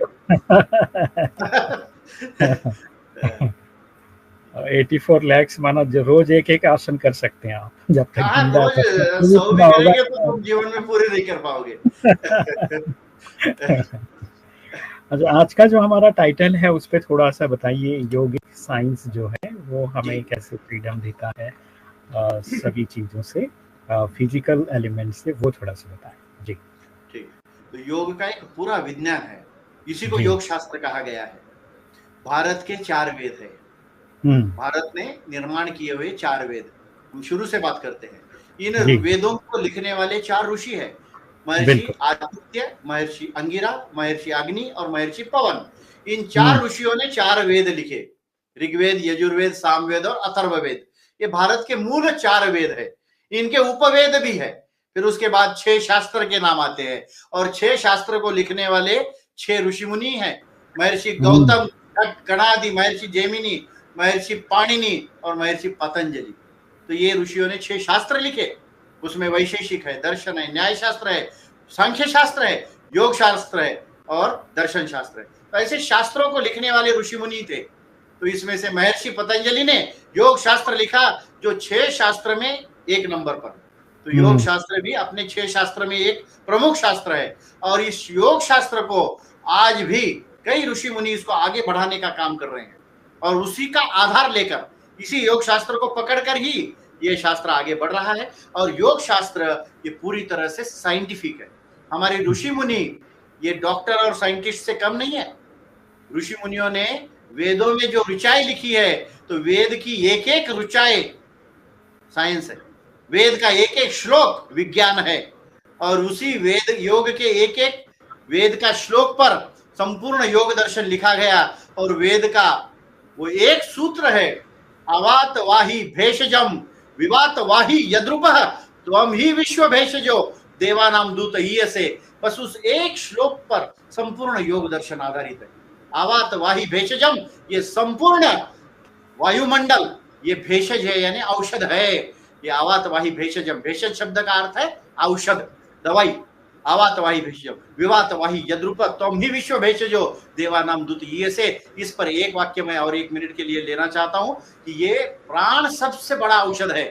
Speaker 1: 84 लैक्स माना जो रोज एक-एक आसन कर सकते हैं आप, जब तक
Speaker 2: कहाँ
Speaker 1: जिंदा
Speaker 2: रोज
Speaker 1: तब तक शुरू
Speaker 2: 100 भी
Speaker 1: ना होगा।
Speaker 2: करेंगे तो तुम जीवन में पूरे नहीं कर पाओगे।
Speaker 1: अच्छा, आज का जो हमारा टाइटल है उस पे थोड़ा-सा बताइए, योगिक साइंस जो है वो
Speaker 2: जी
Speaker 1: हमें कैसे फ्रीडम देता है सभी चीज़ों से, फिजिकल एलिमेंट से, वो थोड़ा-सा बताएँ? जी,
Speaker 2: ठीक। तो योग का एक पूरा विज्ञान है, इसी को
Speaker 1: जी।
Speaker 2: योग शास्त्र कहा गया है। भारत के 4 वेद है।
Speaker 1: हुँ,
Speaker 2: भारत ने निर्माण किए हुए 4 वेद, हम शुरू से बात करते हैं। इन
Speaker 1: जी,
Speaker 2: वेदों को लिखने वाले 4 ऋषि हैं, महर्षि
Speaker 1: बिल्कुल।
Speaker 2: आदित्य, महर्षि अंगिरा, महर्षि अग्नि और महर्षि पवन। इन
Speaker 1: हुँ,
Speaker 2: 4 ऋषियों ने 4 वेद लिखे, ऋग्वेद, यजुर्वेद, सामवेद और अथर्ववेद। ये भारत के मूल 4 वेद है। इनके उपवेद भी है। फिर उसके बाद 6 शास्त्र के नाम आते हैं और 6 शास्त्र को लिखने वाले 6 ऋषि मुनि हैं, महर्षि
Speaker 1: हुँ,
Speaker 2: गौतम, कणादि, महर्षि जैमिनी, महर्षि पाणिनि और महर्षि पतंजलि। तो ये ऋषियों ने 6 शास्त्र लिखे। उसमें वैशेषिक है, दर्शन है, न्याय शास्त्र है, सांख्य शास्त्र है, योग शास्त्र है और दर्शन शास्त्र है। तो ऐसे शास्त्रों को लिखने वाले ऋषि मुनि थे। तो इसमें से महर्षि पतंजलि ने योग शास्त्र लिखा, जो 6 शास्त्र में 1 नंबर पर। तो योग
Speaker 1: हुँ,
Speaker 2: शास्त्र भी अपने 6 शास्त्र में एक प्रमुख शास्त्र है और इस योग शास्त्र को आज भी कई ऋषि मुनि इसको आगे बढ़ाने का काम कर रहे हैं और उसी का आधार लेकर, इसी योग शास्त्र को पकड़कर ही ये शास्त्र आगे बढ़ रहा है। और योग शास्त्र ये पूरी तरह से साइंटिफिक है। हमारे ऋषि मुनि ये डॉक्टर और साइंटिस्ट से कम नहीं है। ऋषि मुनियों ने वेदों में जो ऋचाएं लिखी है, तो वेद की एक एक ऋचाएं साइंस है, वेद का एक एक श्लोक विज्ञान है और उसी वेद योग के एक एक वेद का श्लोक पर संपूर्ण योग दर्शन लिखा गया। और वेद का वो एक सूत्र है, अवात वाही भेषजम विवात वाही यद्रुपः त्वम ही विश्व भेषजो देवानाम दूत ईयसे। बस उस एक श्लोक पर संपूर्ण योग दर्शन आधारित है। अवात वाही भेषजम, ये संपूर्ण वायुमंडल ये भेषज है, यानी औषध है। ये आवातवाही भेषजम, भेषज शब्द का अर्थ है औषध, दवाई। आवातवाही भेषजम विवातवाही यद्रुप त्वम ही विश्व भेषजो देवानाम दूत ये से। इस पर एक वाक्य मैं और 1 मिनट के लिए लेना चाहता हूं कि ये प्राण सबसे बड़ा औषध है।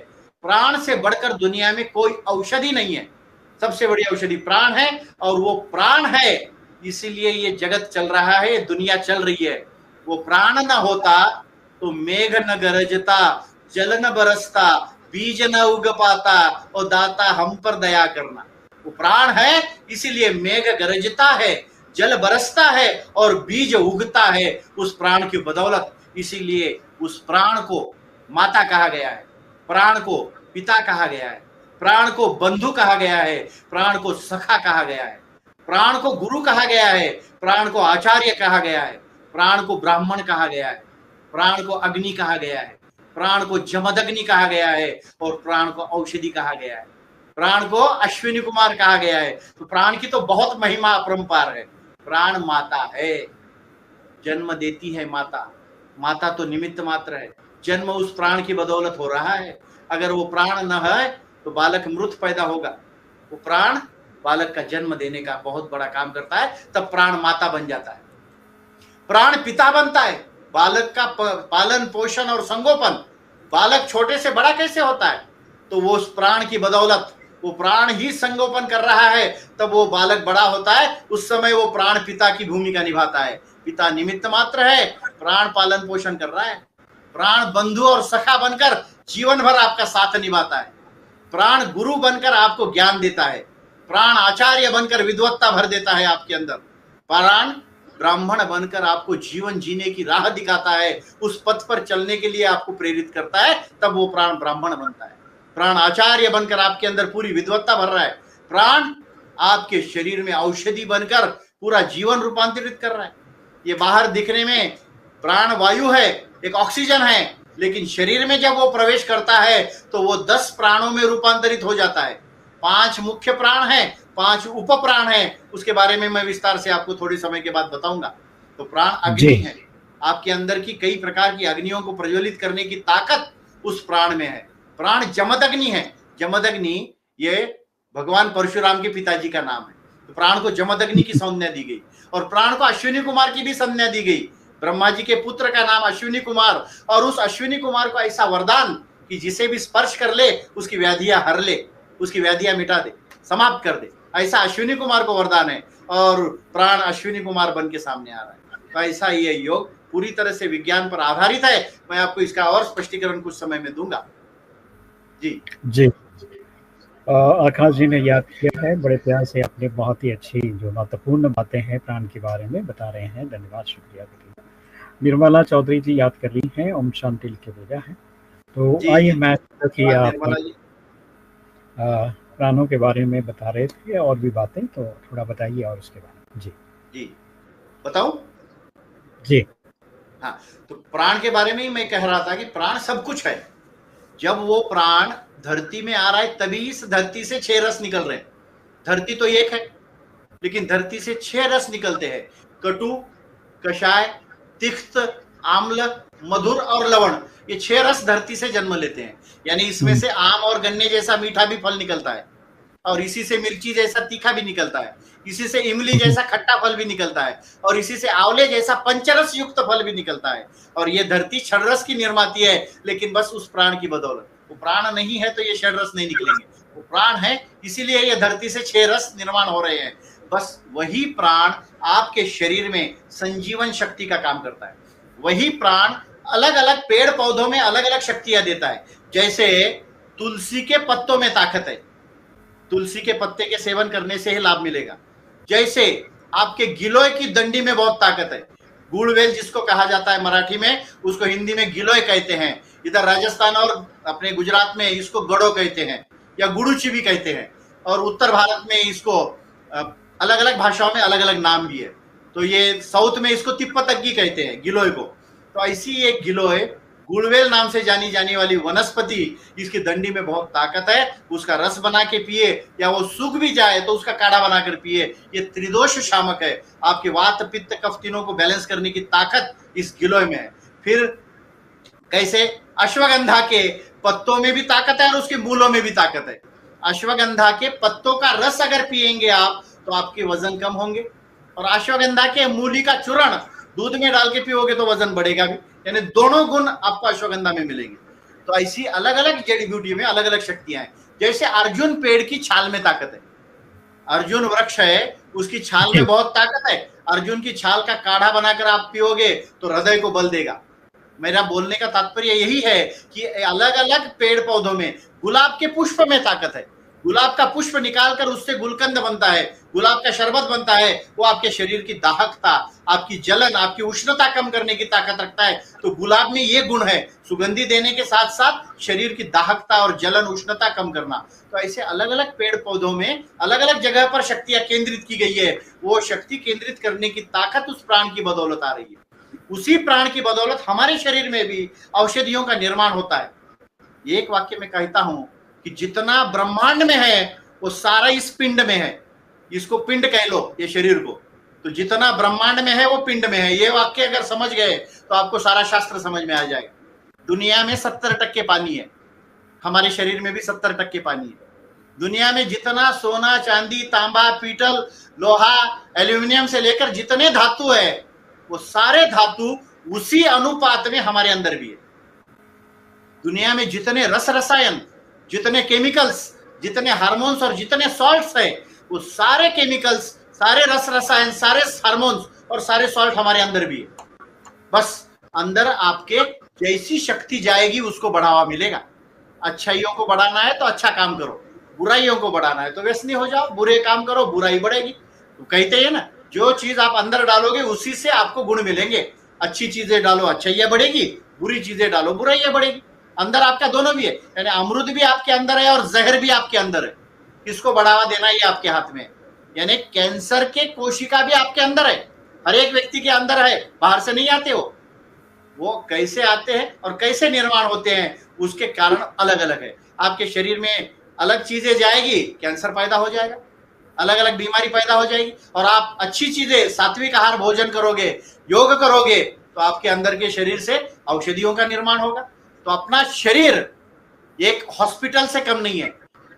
Speaker 2: प्राण से बढ़कर दुनिया में कोई औषधि नहीं है। सबसे बड़ी औषधि प्राण है और वो प्राण है, इसीलिए ये जगत चल रहा है, दुनिया चल रही है। वो प्राण न होता तो मेघ न गरजता, जल न बरसता, बीज न उग पाता और दाता हम पर दया करना। वो प्राण है, इसीलिए मेघ गरजता है, जल बरसता है और बीज उगता है उस प्राण की बदौलत। इसीलिए उस प्राण को माता कहा गया है, प्राण को पिता कहा गया है, प्राण को बंधु कहा गया है, प्राण को सखा कहा गया है, प्राण को गुरु कहा गया है, प्राण को आचार्य कहा गया है, प्राण को ब्राह्मण कहा गया है, प्राण को अग्नि कहा गया है, प्राण को जमदग्नि कहा गया है और प्राण को औषधि कहा गया है, प्राण को अश्विनी कुमार कहा गया है। तो प्राण की तो बहुत महिमा अपरंपार है। प्राण माता है, जन्म देती है माता। माता तो निमित्त मात्र है, जन्म उस प्राण की बदौलत हो रहा है। अगर वो प्राण न है तो बालक मृत पैदा होगा। वो प्राण बालक का जन्म देने का बहुत बड़ा काम करता है, तब प्राण माता बन जाता है, प्राण पिता बनता है। बालक का पालन पोषण और संगोपन, बालक छोटे से बड़ा कैसे होता है, तो वो उस प्राण की बदौलत, वो प्राण ही संगोपन कर रहा है, तब वो बालक बड़ा होता है। उस समय वो प्राण पिता की भूमिका निभाता है। पिता निमित्त मात्र है, प्राण पालन पोषण कर रहा है। प्राण बंधु और सखा बनकर जीवन भर आपका साथ निभाता है। प्राण गुरु बनकर आपको ज्ञान देता है। प्राण आचार्य बनकर विद्वत्ता भर देता है आपके अंदर। प्राण ब्राह्मण बनकर आपको जीवन जीने की राह दिखाता है, उस पथ पर चलने के लिए आपको प्रेरित करता है, तब वो प्राण ब्राह्मण बनता है। प्राण आचार्य बनकर आपके अंदर पूरी विद्वत्ता भर रहा है। प्राण आपके शरीर में औषधि बनकर पूरा जीवन रूपांतरित कर रहा है। ये बाहर दिखने में प्राण वायु है, एक ऑक्सीजन है, लेकिन शरीर में जब वो प्रवेश करता है तो वो 10 प्राणों में रूपांतरित हो जाता है। 5 मुख्य प्राण हैं, 5 उप प्राण हैं, उसके बारे में मैं विस्तार से आपको थोड़ी समय के बाद बताऊंगा। तो प्राण अग्नि है, आपके अंदर की कई प्रकार की अग्नियों को प्रज्वलित करने की ताकत उस प्राण में है। प्राण जमदग्नि है। जमदग्नि ये भगवान परशुराम के पिताजी का नाम है। तो प्राण को जमदग्नि की संज्ञा दी गई और प्राण को अश्विनी कुमार की भी संज्ञा दी गई। ब्रह्मा जी के पुत्र का नाम अश्विनी कुमार, और उस अश्विनी कुमार को ऐसा वरदान कि जिसे भी स्पर्श कर ले उसकी व्याधियां हर ले, उसकी व्याधियां मिटा दे, समाप्त कर दे, ऐसा अश्विनी कुमार को वरदान है और प्राण अश्विनी कुमार बन के सामने आ रहा है। तो ऐसा ये योग पूरी तरह से विज्ञान पर आधारित है। मैं आपको इसका और स्पष्टीकरण कुछ समय में दूंगा। जी
Speaker 1: जी, आकाश जी ने याद किया है, बड़े प्यार से आपने बहुत ही अच्छी जो महत्वपूर्ण बातें हैं प्राण के बारे में बता रहे हैं। धन्यवाद, शुक्रिया। निर्मला चौधरी जी याद कर रही हैं, ओम शांति के पूजा है। तो आइए, मैं कि आप प्राणों के बारे में बता रहे थे और भी बातें, तो थोड़ा बताइए और उसके बारे में। जी
Speaker 2: जी बताऊं?
Speaker 1: जी
Speaker 2: हाँ, तो प्राण के बारे में ही मैं कह रहा था कि प्राण सब कुछ है। जब वो प्राण धरती में आ रहा है तभी इस धरती से 6 रस निकल रहे हैं। धरती तो एक है, लेकिन धरती से 6 रस निकलते हैं। कटु, कषाय, तिक्त, आम्ल, मधुर और लवण, ये 6 रस धरती से जन्म लेते हैं। यानी इसमें से आम और गन्ने जैसा मीठा भी फल निकलता है, और इसी से मिर्ची जैसा तीखा भी निकलता है, इसी से इमली जैसा खट्टा फल भी निकलता है, और इसी से आंवले जैसा पंचरस युक्त फल भी निकलता है। और ये धरती षड्रस की निर्माती है, लेकिन बस उस प्राण की बदौलत। वो प्राण नहीं है तो ये षड्रस नहीं निकलेंगे। वो प्राण है, इसीलिए ये धरती से 6 रस निर्माण हो रहे हैं। बस वही प्राण आपके शरीर में संजीवन शक्ति का काम करता है। वही प्राण अलग अलग पेड़ पौधों में अलग अलग शक्तियां देता है। जैसे तुलसी के पत्तों में ताकत है, तुलसी के पत्ते के सेवन करने से ही लाभ मिलेगा। जैसे आपके गिलोय की दंडी में बहुत ताकत है। गुड़वेल जिसको कहा जाता है मराठी में, उसको हिंदी में गिलोय कहते हैं। इधर राजस्थान और अपने गुजरात में इसको गड़ो कहते हैं या गुड़ूची भी कहते हैं, और उत्तर भारत में इसको अलग अलग भाषाओं में अलग अलग नाम भी है। तो ये साउथ में इसको तिप्पतग्गी कहते हैं, गिलोय को। तो ऐसी एक गिलोय गुड़वेल नाम से जानी जाने वाली वनस्पति, इसकी दंडी में बहुत ताकत है। उसका रस बना के पिए, या वो सूख भी जाए तो उसका काढ़ा बनाकर पिए। ये त्रिदोष शामक है। आपके वात पित्त कफ तीनों को बैलेंस करने की ताकत इस गिलोय में है। फिर कैसे अश्वगंधा के पत्तों में भी ताकत है और उसके मूलों में भी ताकत है। अश्वगंधा के पत्तों का रस अगर पिएंगे आप तो आपके वजन कम होंगे, और अश्वगंधा के मूली का चूर्ण दूध में डाल के पियोगे तो वजन बढ़ेगा भी। यानी दोनों गुण आपको अश्वगंधा में मिलेंगे। तो ऐसी अलग अलग जड़ी बूटी में अलग अलग शक्तियां हैं। जैसे अर्जुन पेड़ की छाल में ताकत है, अर्जुन वृक्ष है, उसकी छाल में बहुत ताकत है। अर्जुन की छाल का काढ़ा बनाकर आप पियोगे तो हृदय को बल देगा। मेरा बोलने का तात्पर्य यही है कि अलग अलग पेड़ पौधों में, गुलाब के पुष्प में ताकत है। गुलाब का पुष्प निकालकर उससे गुलकंद बनता है, गुलाब का शरबत बनता है। वो आपके शरीर की दाहकता, आपकी जलन, आपकी उष्णता कम करने की ताकत रखता है। तो गुलाब में ये गुण है, सुगंधी देने के साथ साथ शरीर की दाहकता और जलन उष्णता कम करना। तो ऐसे अलग अलग पेड़ पौधों में अलग अलग जगह पर शक्तियां केंद्रित की गई है। वो शक्ति केंद्रित करने की ताकत उस प्राण की बदौलत आ रही है। उसी प्राण की बदौलत हमारे शरीर में भी औषधियों का निर्माण होता है। एक वाक्य में कहता हूं कि जितना ब्रह्मांड में है वो सारा इस पिंड में है। इसको पिंड कह लो, ये शरीर को। तो जितना ब्रह्मांड में है वो पिंड में है। ये वाक्य अगर समझ गए तो आपको सारा शास्त्र समझ में आ जाएगा। दुनिया में 70% पानी है, हमारे शरीर में भी 70% पानी है। दुनिया में जितना सोना, चांदी, तांबा, पीतल, लोहा, एल्यूमिनियम से लेकर जितने धातु है, वो सारे धातु उसी अनुपात में हमारे अंदर भी है। दुनिया में जितने रस रसायन, जितने केमिकल्स, जितने हार्मोन्स और जितने सॉल्ट्स है, वो सारे केमिकल्स, सारे रस रसायन, सारे हार्मोन्स और सारे सॉल्ट हमारे अंदर भी है। बस अंदर आपके जैसी शक्ति जाएगी उसको बढ़ावा मिलेगा। अच्छाइयों को बढ़ाना है तो अच्छा काम करो, बुराइयों को बढ़ाना है तो व्यसनी हो जाओ, बुरे काम करो, बुराई बढ़ेगी। तो कहते हैं ना, जो चीज आप अंदर डालोगे उसी से आपको गुण मिलेंगे। अच्छी चीजें डालो, अच्छाइयां बढ़ेगी, बुरी चीजें डालो, बुराइयां बढ़ेगी। अंदर आपका दोनों भी है, यानी अमरूद भी आपके अंदर है और जहर भी आपके अंदर है। किसको बढ़ावा देना ये आपके हाथ में है। यानी कैंसर के कोशिका भी आपके अंदर है, हर एक व्यक्ति के अंदर है, बाहर से नहीं आते वो कैसे आते हैं और कैसे निर्माण होते हैं उसके कारण अलग अलग है। आपके शरीर में अलग चीजें जाएगी, कैंसर पैदा हो जाएगा, अलग अलग बीमारी पैदा हो जाएगी। और आप अच्छी चीजें, सात्विक आहार भोजन करोगे, योग करोगे, तो आपके अंदर के शरीर से औषधियों का निर्माण होगा। तो अपना शरीर एक हॉस्पिटल से कम नहीं है,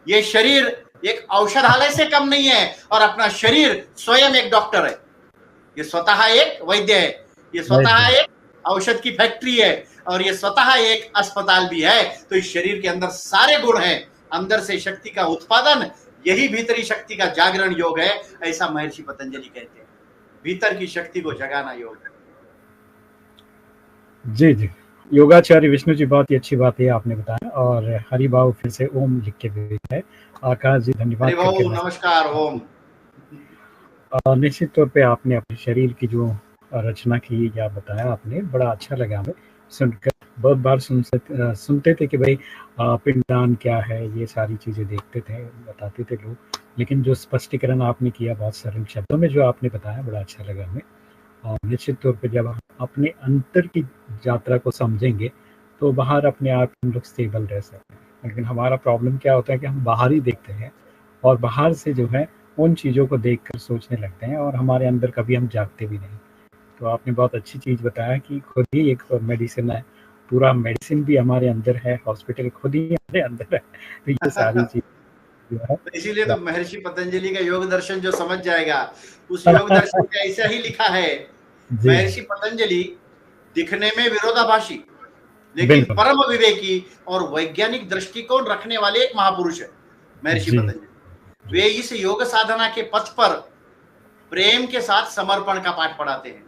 Speaker 2: ये शरीर एक औषधालय से कम नहीं है, और अपना शरीर स्वयं एक डॉक्टर है, ये स्वतः एक वैद्य है, ये स्वतः एक औषध की फैक्ट्री है, और ये स्वतः एक अस्पताल भी है। तो इस शरीर के अंदर सारे गुण हैं, अंदर से शक्ति का उत्पादन, यही भीतरी शक्ति का जागरण योग है, ऐसा महर्षि पतंजलि कहते हैं। भीतर की शक्ति को जगाना योग है।
Speaker 1: जी जी, योगाचार्य विष्णु जी, बहुत ही अच्छी बात है आपने बताया। और हरिभाव फिर से ओम लिख के भेजा है। आकाश जी धन्यवाद।
Speaker 2: नमस्कार ओम।
Speaker 1: निश्चित तौर पे आपने अपने शरीर की जो रचना की या बताया आपने, बड़ा अच्छा लगा हमें सुनकर। बहुत बार सुनते थे कि भाई पिंडदान क्या है, ये सारी चीज़ें देखते थे, बताते थे लोग, लेकिन जो स्पष्टीकरण आपने किया बहुत सरल शब्दों में जो आपने बताया, बड़ा अच्छा लगा हमें। और निश्चित तौर पे जब हम अपने अंतर की यात्रा को समझेंगे तो बाहर अपने आप हम लोग स्टेबल रह सकते हैं। लेकिन हमारा प्रॉब्लम क्या होता है कि हम बाहर ही देखते हैं और बाहर से जो है उन चीज़ों को देखकर सोचने लगते हैं, और हमारे अंदर कभी हम जागते भी नहीं। तो आपने बहुत अच्छी चीज़ बताया कि खुद ही एक मेडिसिन है, पूरा मेडिसिन भी हमारे अंदर है, हॉस्पिटल खुद ही हमारे अंदर है। तो ये सारी चीज
Speaker 2: इसीलिए तो महर्षि पतंजलि का योग दर्शन जो समझ जाएगा, उस योग दर्शन में ऐसा ही लिखा है। महर्षि पतंजलि दिखने में विरोधाभासी, लेकिन परम विवेकी और वैज्ञानिक दृष्टिकोण रखने वाले एक महापुरुष है महर्षि पतंजलि। वे इस योग साधना के पथ पर प्रेम के साथ समर्पण का पाठ पढ़ाते हैं,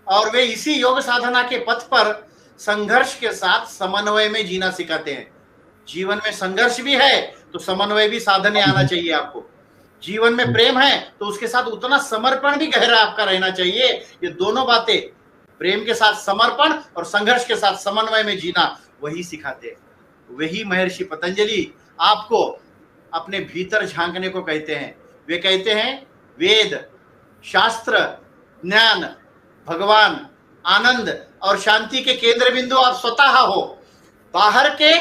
Speaker 2: और वे इसी योग साधना के पथ पर संघर्ष के साथ समन्वय में जीना सिखाते हैं। जीवन में संघर्ष भी है तो समन्वय भी साधने आना चाहिए आपको। जीवन में प्रेम है तो उसके साथ उतना समर्पण भी गहरा आपका रहना चाहिए। ये दोनों बातें, प्रेम के साथ समर्पण और संघर्ष के साथ समन्वय में जीना, वही सिखाते हैं। वही महर्षि पतंजलि आपको अपने भीतर झांकने को कहते हैं। वे कहते हैं वेद, शास्त्र, ज्ञान, भगवान, आनंद और शांति के केंद्र बिंदु आप स्वतः हो। बाहर के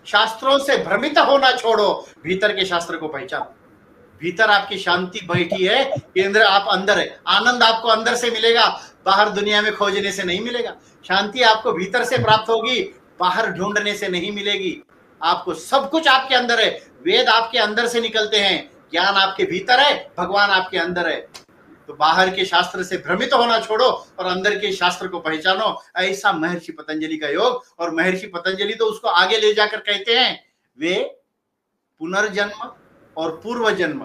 Speaker 2: शास्त्रों से भ्रमित होना छोड़ो, भीतर के शास्त्र को पहचानो। भीतर आपकी शांति बैठी है, केंद्र आप अंदर है। आनंद आपको अंदर से मिलेगा, बाहर दुनिया में खोजने से नहीं मिलेगा। शांति आपको भीतर से प्राप्त होगी, बाहर ढूंढने से नहीं मिलेगी। आपको सब कुछ आपके अंदर है। वेद आपके अंदर से निकलते हैं, ज्ञान आपके भीतर है, भगवान आपके अंदर है। तो बाहर के शास्त्र से भ्रमित होना छोड़ो और अंदर के शास्त्र को पहचानो। ऐसा महर्षि पतंजलि का योग। और महर्षि पतंजलि तो उसको आगे ले जाकर कहते हैं, वे पुनर्जन्म और पूर्व जन्म,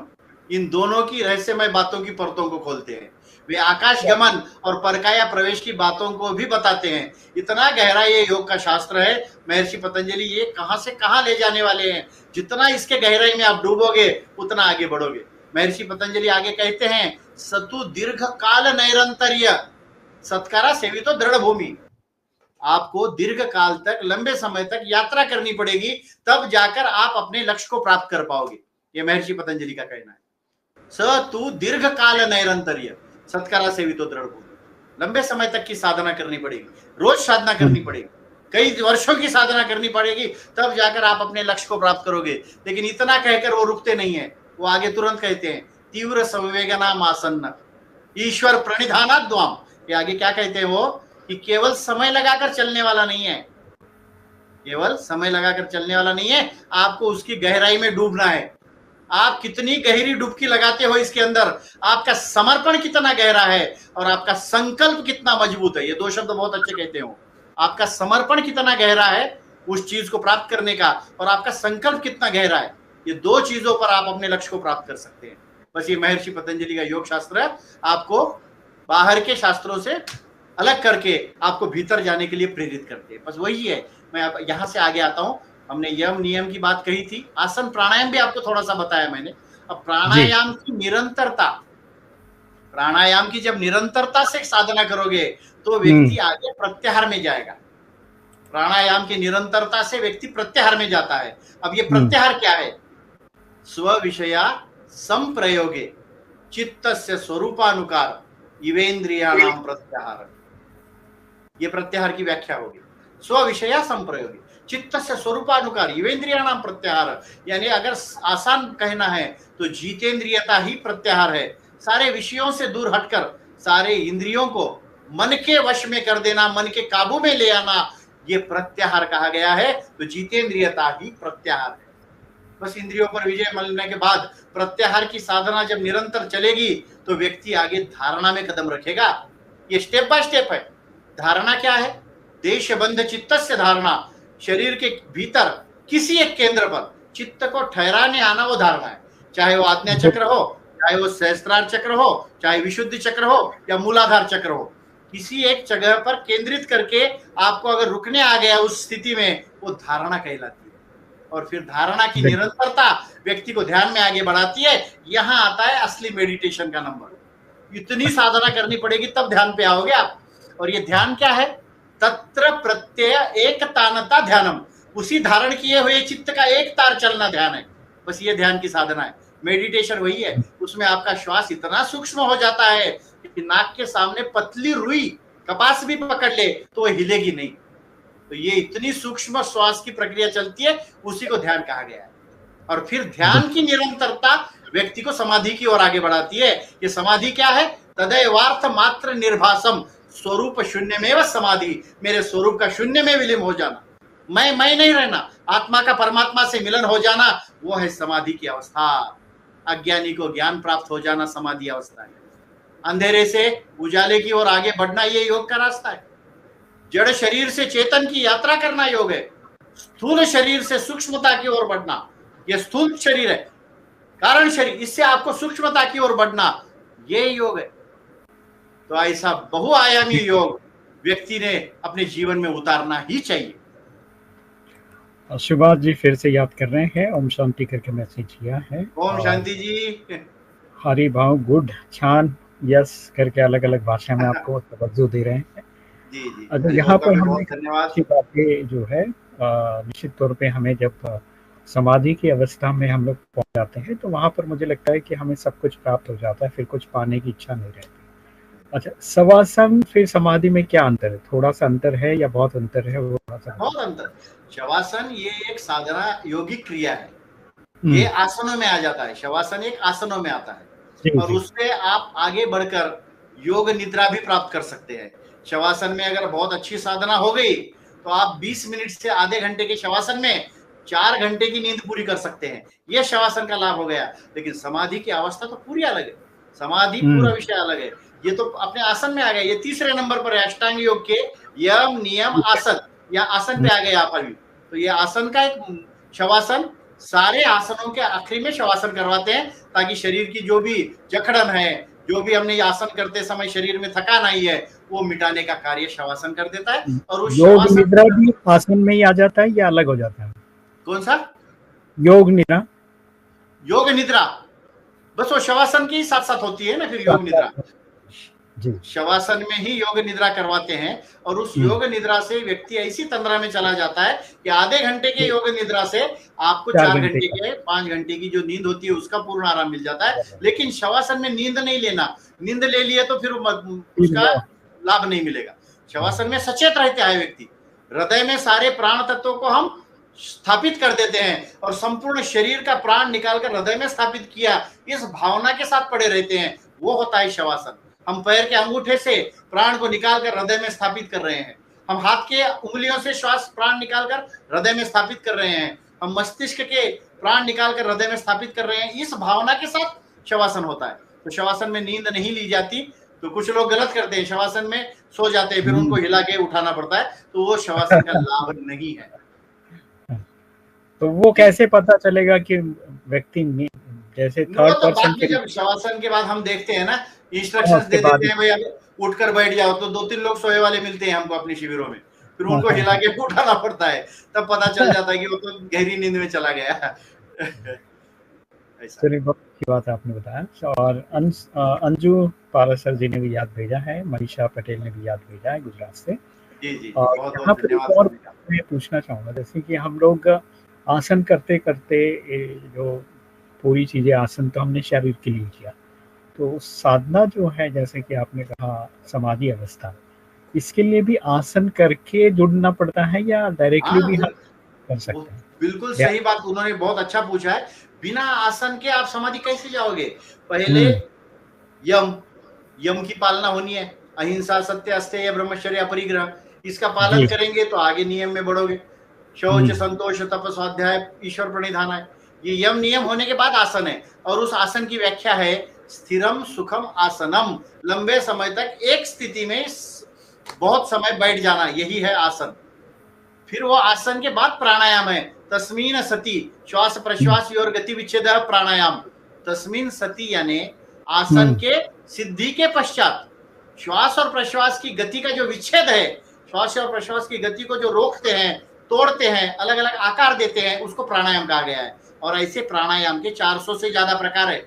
Speaker 2: इन दोनों की रहस्यमय बातों की परतों को खोलते हैं। वे आकाश गमन और परकाया प्रवेश की बातों को भी बताते हैं। इतना गहरा ये योग का शास्त्र है महर्षि पतंजलि। ये कहां से कहां ले जाने वाले हैं। जितना इसके गहराई में आप डूबोगे उतना आगे बढ़ोगे। महर्षि पतंजलि आगे कहते हैं, सतु दीर्घ काल नैरंतर्य सत्कारा सेवितो दृढ़ भूमि। आपको दीर्घ काल तक, लंबे समय तक यात्रा करनी पड़ेगी, तब जाकर आप अपने लक्ष्य को प्राप्त कर पाओगे। ये महर्षि पतंजलि का कहना है। सतु दीर्घ काल नैरंतर्य सत्कारा सेवितो दृढ़ भूमि। लंबे समय तक की साधना करनी पड़ेगी, रोज साधना करनी पड़ेगी, कई वर्षों की साधना करनी पड़ेगी, तब जाकर आप अपने लक्ष्य को प्राप्त करोगे। लेकिन इतना कहकर वो रुकते नहीं है, वो आगे तुरंत कहते हैं, तीव्र संवेगना मासन्न ईश्वर प्रणिधानात् द्वाम। ये आगे क्या कहते हैं वो, कि केवल समय लगाकर चलने वाला नहीं है, केवल समय लगाकर चलने वाला नहीं है, आपको उसकी गहराई में डूबना है। आप कितनी गहरी डुबकी लगाते हो इसके अंदर, आपका समर्पण कितना गहरा है और आपका संकल्प कितना मजबूत है। ये दो शब्द बहुत अच्छे कहते हो। आपका समर्पण कितना गहरा है उस चीज को प्राप्त करने का, और आपका संकल्प कितना गहरा है। ये दो चीजों पर आप अपने लक्ष्य को प्राप्त कर सकते हैं। बस ये महर्षि पतंजलि का योग शास्त्र आपको बाहर के शास्त्रों से अलग करके आपको भीतर जाने के लिए प्रेरित करते हैं। बस वही है। मैं अब यहाँ से आगे आता हूँ। हमने यम नियम की बात कही थी, आसन प्राणायाम भी आपको थोड़ा सा बताया मैंने। अब प्राणायाम की निरंतरता, प्राणायाम की जब निरंतरता से साधना करोगे तो व्यक्ति आगे प्रत्याहार में जाएगा। प्राणायाम की निरंतरता से व्यक्ति प्रत्याहार में जाता है। अब ये प्रत्याहार क्या है? स्व विषया संप्रयोगे चित्तस्य स्वरूपानुकार इवेन्द्रियाणाम प्रत्याहार। ये प्रत्याहार की व्याख्या होगी। स्वविषया संप्रयोगी चित्तस्य स्वरूपानुकार इवेन्द्रियाणाम प्रत्याहार, यानी अगर आसान कहना है तो जितेंद्रियता ही प्रत्याहार है। सारे विषयों से दूर हटकर सारे इंद्रियों को मन के वश में कर देना, मन के काबू में ले आना, ये प्रत्याहार कहा गया है। तो जितेंद्रियता ही प्रत्याहार है। बस इंद्रियों पर विजय मिलने के बाद प्रत्याहार की साधना जब निरंतर चलेगी तो व्यक्ति आगे धारणा में कदम रखेगा। ये स्टेप बाय स्टेप है। धारणा क्या है? देशबंध चित्तस्य धारणा, शरीर के भीतर किसी एक केंद्र पर चित्त को ठहराने आना, वो धारणा है। चाहे वो आज्ञा चक्र हो, चाहे वो सहस्त्रार चक्र हो, चाहे विशुद्धि चक्र हो या मूलाधार चक्र हो, किसी एक जगह पर केंद्रित करके आपको अगर रुकने आ गया उस स्थिति में, वो धारणा कहलाती है। और फिर धारणा की निरंतरता व्यक्ति को ध्यान में आगे बढ़ाती है। यहां आता है असली मेडिटेशन का नंबर। इतनी साधना करनी पड़ेगी तब ध्यान पे आओगे आप। और ये ध्यान क्या है? तत्र प्रत्यय एक तानता ध्यानम, उसी धारण किए हुए चित्त का एक तार चलना ध्यान है। बस ये ध्यान की साधना है। मेडिटेशन वही है। उसमें आपका श्वास इतना सूक्ष्म हो जाता है कि नाक के सामने पतली रुई कपास भी पकड़ ले तो वो हिलेगी नहीं। तो ये इतनी सूक्ष्म श्वास की प्रक्रिया चलती है, उसी को ध्यान कहा गया है। और फिर ध्यान की निरंतरता व्यक्ति को समाधि की ओर आगे बढ़ाती है। ये समाधि क्या है? तदैवार्थ मात्र निर्भासम स्वरूप शून्य में व समाधि, मेरे स्वरूप का शून्य में विलीन हो जाना, मैं नहीं रहना, आत्मा का परमात्मा से मिलन हो जाना, वो है समाधि की अवस्था। अज्ञानी को ज्ञान प्राप्त हो जाना समाधि अवस्था है। अंधेरे से उजाले की ओर आगे बढ़ना ये योग का रास्ता है। जड़ शरीर से चेतन की यात्रा करना योग है। स्थूल शरीर से सूक्ष्मता की ओर बढ़ना, यह स्थूल शरीर है, कारण शरीर, इससे आपको सूक्ष्मता की ओर बढ़ना, ये योग है। तो ऐसा बहुआयामी योग व्यक्ति ने अपने जीवन में उतारना ही चाहिए।
Speaker 1: सुभाष जी फिर से याद कर रहे हैं, ओम शांति करके मैसेज किया है।
Speaker 2: ओम शांति जी।
Speaker 1: हरि भाव गुड छान यस करके अलग अलग भाषा में आपको तवज्जो दे रहे हैं।
Speaker 2: जी जी।
Speaker 1: अगर यहाँ पर हमने
Speaker 2: धन्यवाद।
Speaker 1: अच्छी बातें जो है निश्चित तौर पे हमें जब समाधि की अवस्था में हम लोग पहुंच जाते हैं तो वहाँ पर मुझे लगता है कि हमें सब कुछ प्राप्त हो जाता है, फिर कुछ पाने की इच्छा नहीं रहती। अच्छा, शवासन फिर समाधि में क्या अंतर है? थोड़ा सा अंतर है या बहुत अंतर है? वो थोड़ा सा
Speaker 2: बहुत अंतर। शवासन ये एक साधना योगिक क्रिया है, ये आसनों में आ जाता है। शवासन एक आसनों में आता है और उससे आप आगे बढ़कर योग निद्रा भी प्राप्त कर सकते हैं। शवासन में अगर बहुत अच्छी साधना हो गई तो आप 20 मिनट से आधे घंटे के शवासन में 4 घंटे की नींद पूरी कर सकते हैं। यह शवासन का लाभ हो गया। लेकिन समाधि की अवस्था तो पूरी अलग है। समाधि पूरा विषय अलग है। ये तो अपने आसन में आ गया। ये तीसरे नंबर पर है अष्टांग योग के यम नियम आसन, या आसन पे आ गए आप अभी। तो ये आसन का एक शवासन, सारे आसनों के आखिरी में शवासन करवाते हैं ताकि शरीर की जो भी जकड़न है, जो भी हमने आसन करते समय शरीर में थकान आई है, वो मिटाने का कार्य शवासन कर देता है। और उस
Speaker 1: योग निद्रा भी आसन में ही आ जाता है या अलग हो जाता है?
Speaker 2: कौन सा
Speaker 1: योग निद्रा?
Speaker 2: योग निद्रा बस वो शवासन की साथ साथ होती है ना। फिर योग निद्रा शवासन में ही योग निद्रा करवाते हैं। और उस योग निद्रा से व्यक्ति ऐसी तंद्रा में चला जाता है कि आधे घंटे के योग निद्रा से आपको 4 घंटे के 5 घंटे की जो नींद होती है उसका पूर्ण आराम मिल जाता है। लेकिन शवासन में नींद नहीं लेना, नींद ले लिए तो फिर उसका लाभ नहीं मिलेगा। शवासन में सचेत रहते हैं व्यक्ति, हृदय में सारे प्राण तत्वों को हम स्थापित कर देते हैं और संपूर्ण शरीर का प्राण निकालकर हृदय में स्थापित किया, इस भावना के साथ पड़े रहते हैं। वो होता है शवासन। हम पैर के अंगूठे से प्राण को निकालकर हृदय में स्थापित कर रहे हैं। हम हाथ के उंगलियों से श्वास प्राण निकालकर हृदय में स्थापित कर रहे हैं। हम मस्तिष्क के प्राण निकालकर हृदय में स्थापित कर रहे हैं। इस भावना के साथ शवासन होता है। तो शवासन में नींद नहीं ली जाती। तो कुछ लोग गलत करते हैं, शवासन में सो जाते हैं, फिर उनको हिला के उठाना पड़ता है। तो वो शवासन का लाभ नहीं है।
Speaker 1: तो वो कैसे पता चलेगा कि व्यक्ति जैसे थर्ड पर्सन के
Speaker 2: जब शवासन के बाद हम देखते हैं ना, इंस्ट्रक्शंस दे देते हैं, भाई अब उठकर बैठ जाओ, तो 2-3 लोग सोए वाले मिलते हैं हमको अपने शिविरों में। फिर उनको हिला के उठाना पड़ता है, तब पता चल जाता है कि वो तो गहरी नींद में चला गया।
Speaker 1: चलिए, बहुत अच्छी बात आपने बताया। और अंजू पारासर जी ने भी याद भेजा है, मनीषा पटेल ने भी याद भेजा है गुजरात से।
Speaker 2: जी जी,
Speaker 1: और यहाँ पर एक और मैं पूछना चाहूँगा, जैसे कि हम लोग आसन करते करते जो पूरी चीजें, आसन तो हमने शरीर के लिए किया, तो साधना जो है, जैसे कि आपने कहा समाधि अवस्था, इसके लिए भी आसन करके जुड़ना पड़ता है या डायरेक्टली
Speaker 2: हाँ,
Speaker 1: भी हम कर
Speaker 2: वो
Speaker 1: सकते हैं?
Speaker 2: बिल्कुल
Speaker 1: या
Speaker 2: सही बात उन्होंने बहुत अच्छा पूछा है। बिना आसन के आप समाधि कैसे जाओगे? पहले
Speaker 1: हुँ,
Speaker 2: यम यम की पालना होनी है। अहिंसा, सत्य, अस्तेय, ब्रह्मचर्य, अपरिग्रह, इसका पालन
Speaker 1: जी।
Speaker 2: करेंगे तो आगे नियम में बढ़ोगे।
Speaker 1: हुँ,
Speaker 2: शौच, संतोष, तप, स्वाध्याय, ईश्वर प्रणिधान है। ये यम नियम होने के बाद आसन है, और उस आसन की व्याख्या है स्थिरम सुखम आसनम। लंबे समय तक एक स्थिति में बहुत समय बैठ जाना, यही है आसन। फिर वो आसन के बाद प्राणायाम है। तस्मीन सती, श्वास
Speaker 1: हुँ,
Speaker 2: प्रश्वास और गति विच्छेद प्राणायाम। तस्मीन सती यानी आसन
Speaker 1: हुँ,
Speaker 2: के सिद्धि के पश्चात श्वास और प्रश्वास की गति का जो विच्छेद है, श्वास और प्रश्वास की गति को जो रोकते हैं, तोड़ते हैं, अलग अलग आकार देते हैं, उसको प्राणायाम कहा गया है। और ऐसे प्राणायाम के 400 से ज्यादा प्रकार है।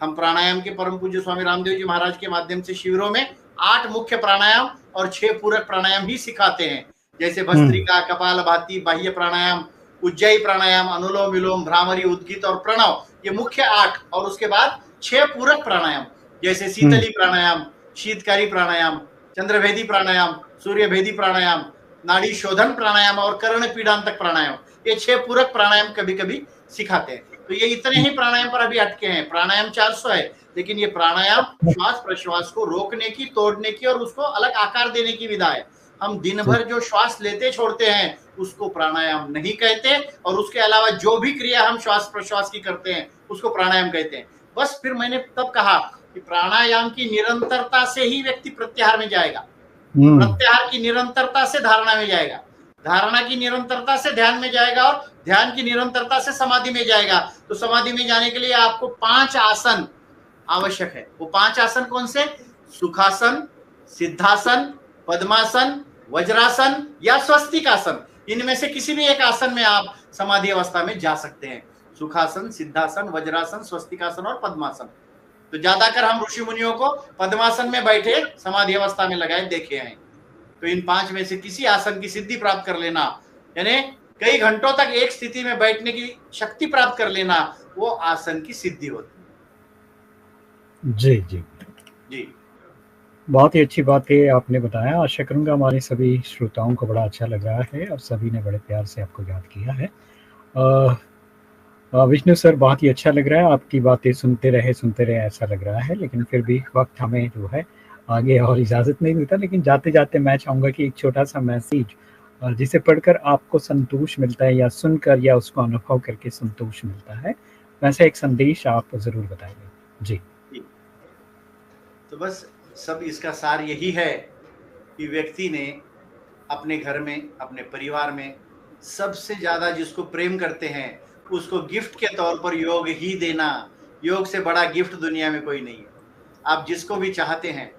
Speaker 2: हम प्राणायाम के परम पूज्य स्वामी रामदेव जी महाराज के माध्यम से शिविरों में 8 मुख्य प्राणायाम और 6 पूरक प्राणायाम ही सिखाते हैं, जैसे
Speaker 1: हुँ,
Speaker 2: भस्त्रिका, कपालभाति, बाह्य प्राणायाम, उज्जयी प्राणायाम, अनुलोम विलोम, भ्रामरी, उद्गीत और प्रणव, ये मुख्य 8, और उसके बाद 6 पूरक प्राणायाम, जैसे
Speaker 1: हुँ,
Speaker 2: शीतली प्राणायाम, शीतकारी प्राणायाम, चंद्रभेदी प्राणायाम, सूर्यभेदी प्राणायाम, नाड़ी शोधन प्राणायाम और कर्ण पीड़ांतक प्राणायाम, ये 6 पूरक प्राणायाम कभी कभी सिखाते हैं। तो ये इतने ही प्राणायाम पर अभी अटके हैं। प्राणायाम 400 है, लेकिन ये प्राणायाम श्वास प्रश्वास को रोकने की, तोड़ने की और उसको अलग आकार देने की विधा है। हम दिन भर जो श्वास लेते छोड़ते हैं उसको प्राणायाम नहीं कहते, और उसके अलावा जो भी क्रिया हम श्वास प्रश्वास की करते हैं उसको प्राणायाम कहते हैं। बस फिर मैंने तब कहा कि प्राणायाम की निरंतरता से ही व्यक्ति प्रत्याहार में जाएगा,
Speaker 1: हुँ,
Speaker 2: प्रत्याहार की निरंतरता से धारणा में जाएगा, धारणा की निरंतरता से ध्यान में जाएगा, और ध्यान की निरंतरता से समाधि में जाएगा। तो समाधि में जाने के लिए आपको 5 आसन आवश्यक है। वो 5 आसन कौन से? सुखासन, सिद्धासन, पद्मासन, वज्रासन या स्वस्तिकासन। इनमें से किसी भी एक आसन में आप समाधि अवस्था में जा सकते हैं। सुखासन, सिद्धासन, वज्रासन, स्वस्तिकासन और पद्मासन। तो ज्यादातर हम ऋषि मुनियों को पद्मासन में बैठे समाधि अवस्था में लगाए देखे हैं। तो इन 5 में से किसी आसन की सिद्धि प्राप्त कर लेना, यानी कई घंटों तक एक स्थिति में बैठने की शक्ति प्राप्त कर लेना, वो आसन की सिद्धि होती
Speaker 1: जी, जी।
Speaker 2: है। जी
Speaker 1: बहुत ही अच्छी बात है आपने बताया। आशा करूँगा हमारे सभी श्रोताओं को बड़ा अच्छा लग रहा है और सभी ने बड़े प्यार से आपको याद किया है। विष्णु सर, बहुत ही अच्छा लग रहा है, आपकी बातें सुनते रहे ऐसा लग रहा है, लेकिन फिर भी वक़्त हमें जो है आगे और इजाज़त नहीं देता। लेकिन जाते-जाते मैं चाहूँगा कि एक छोटा-सा मैसेज जिसे पढ़कर आपको संतोष मिलता है या सुनकर या उसको अनुभव करके संतोष मिलता है, वैसा एक संदेश आप ज़रूर बताइए। जी।
Speaker 2: तो बस सब इसका सार यही है कि व्यक्ति ने अपने घर में, अपने परिवार में सबसे ज्यादा जिसको प्रेम करते हैं उसको गिफ्ट के तौर पर योग ही देना। योग से बड़ा गिफ्ट दुनिया में कोई नहीं है। आप जिसको भी चाहते हैं,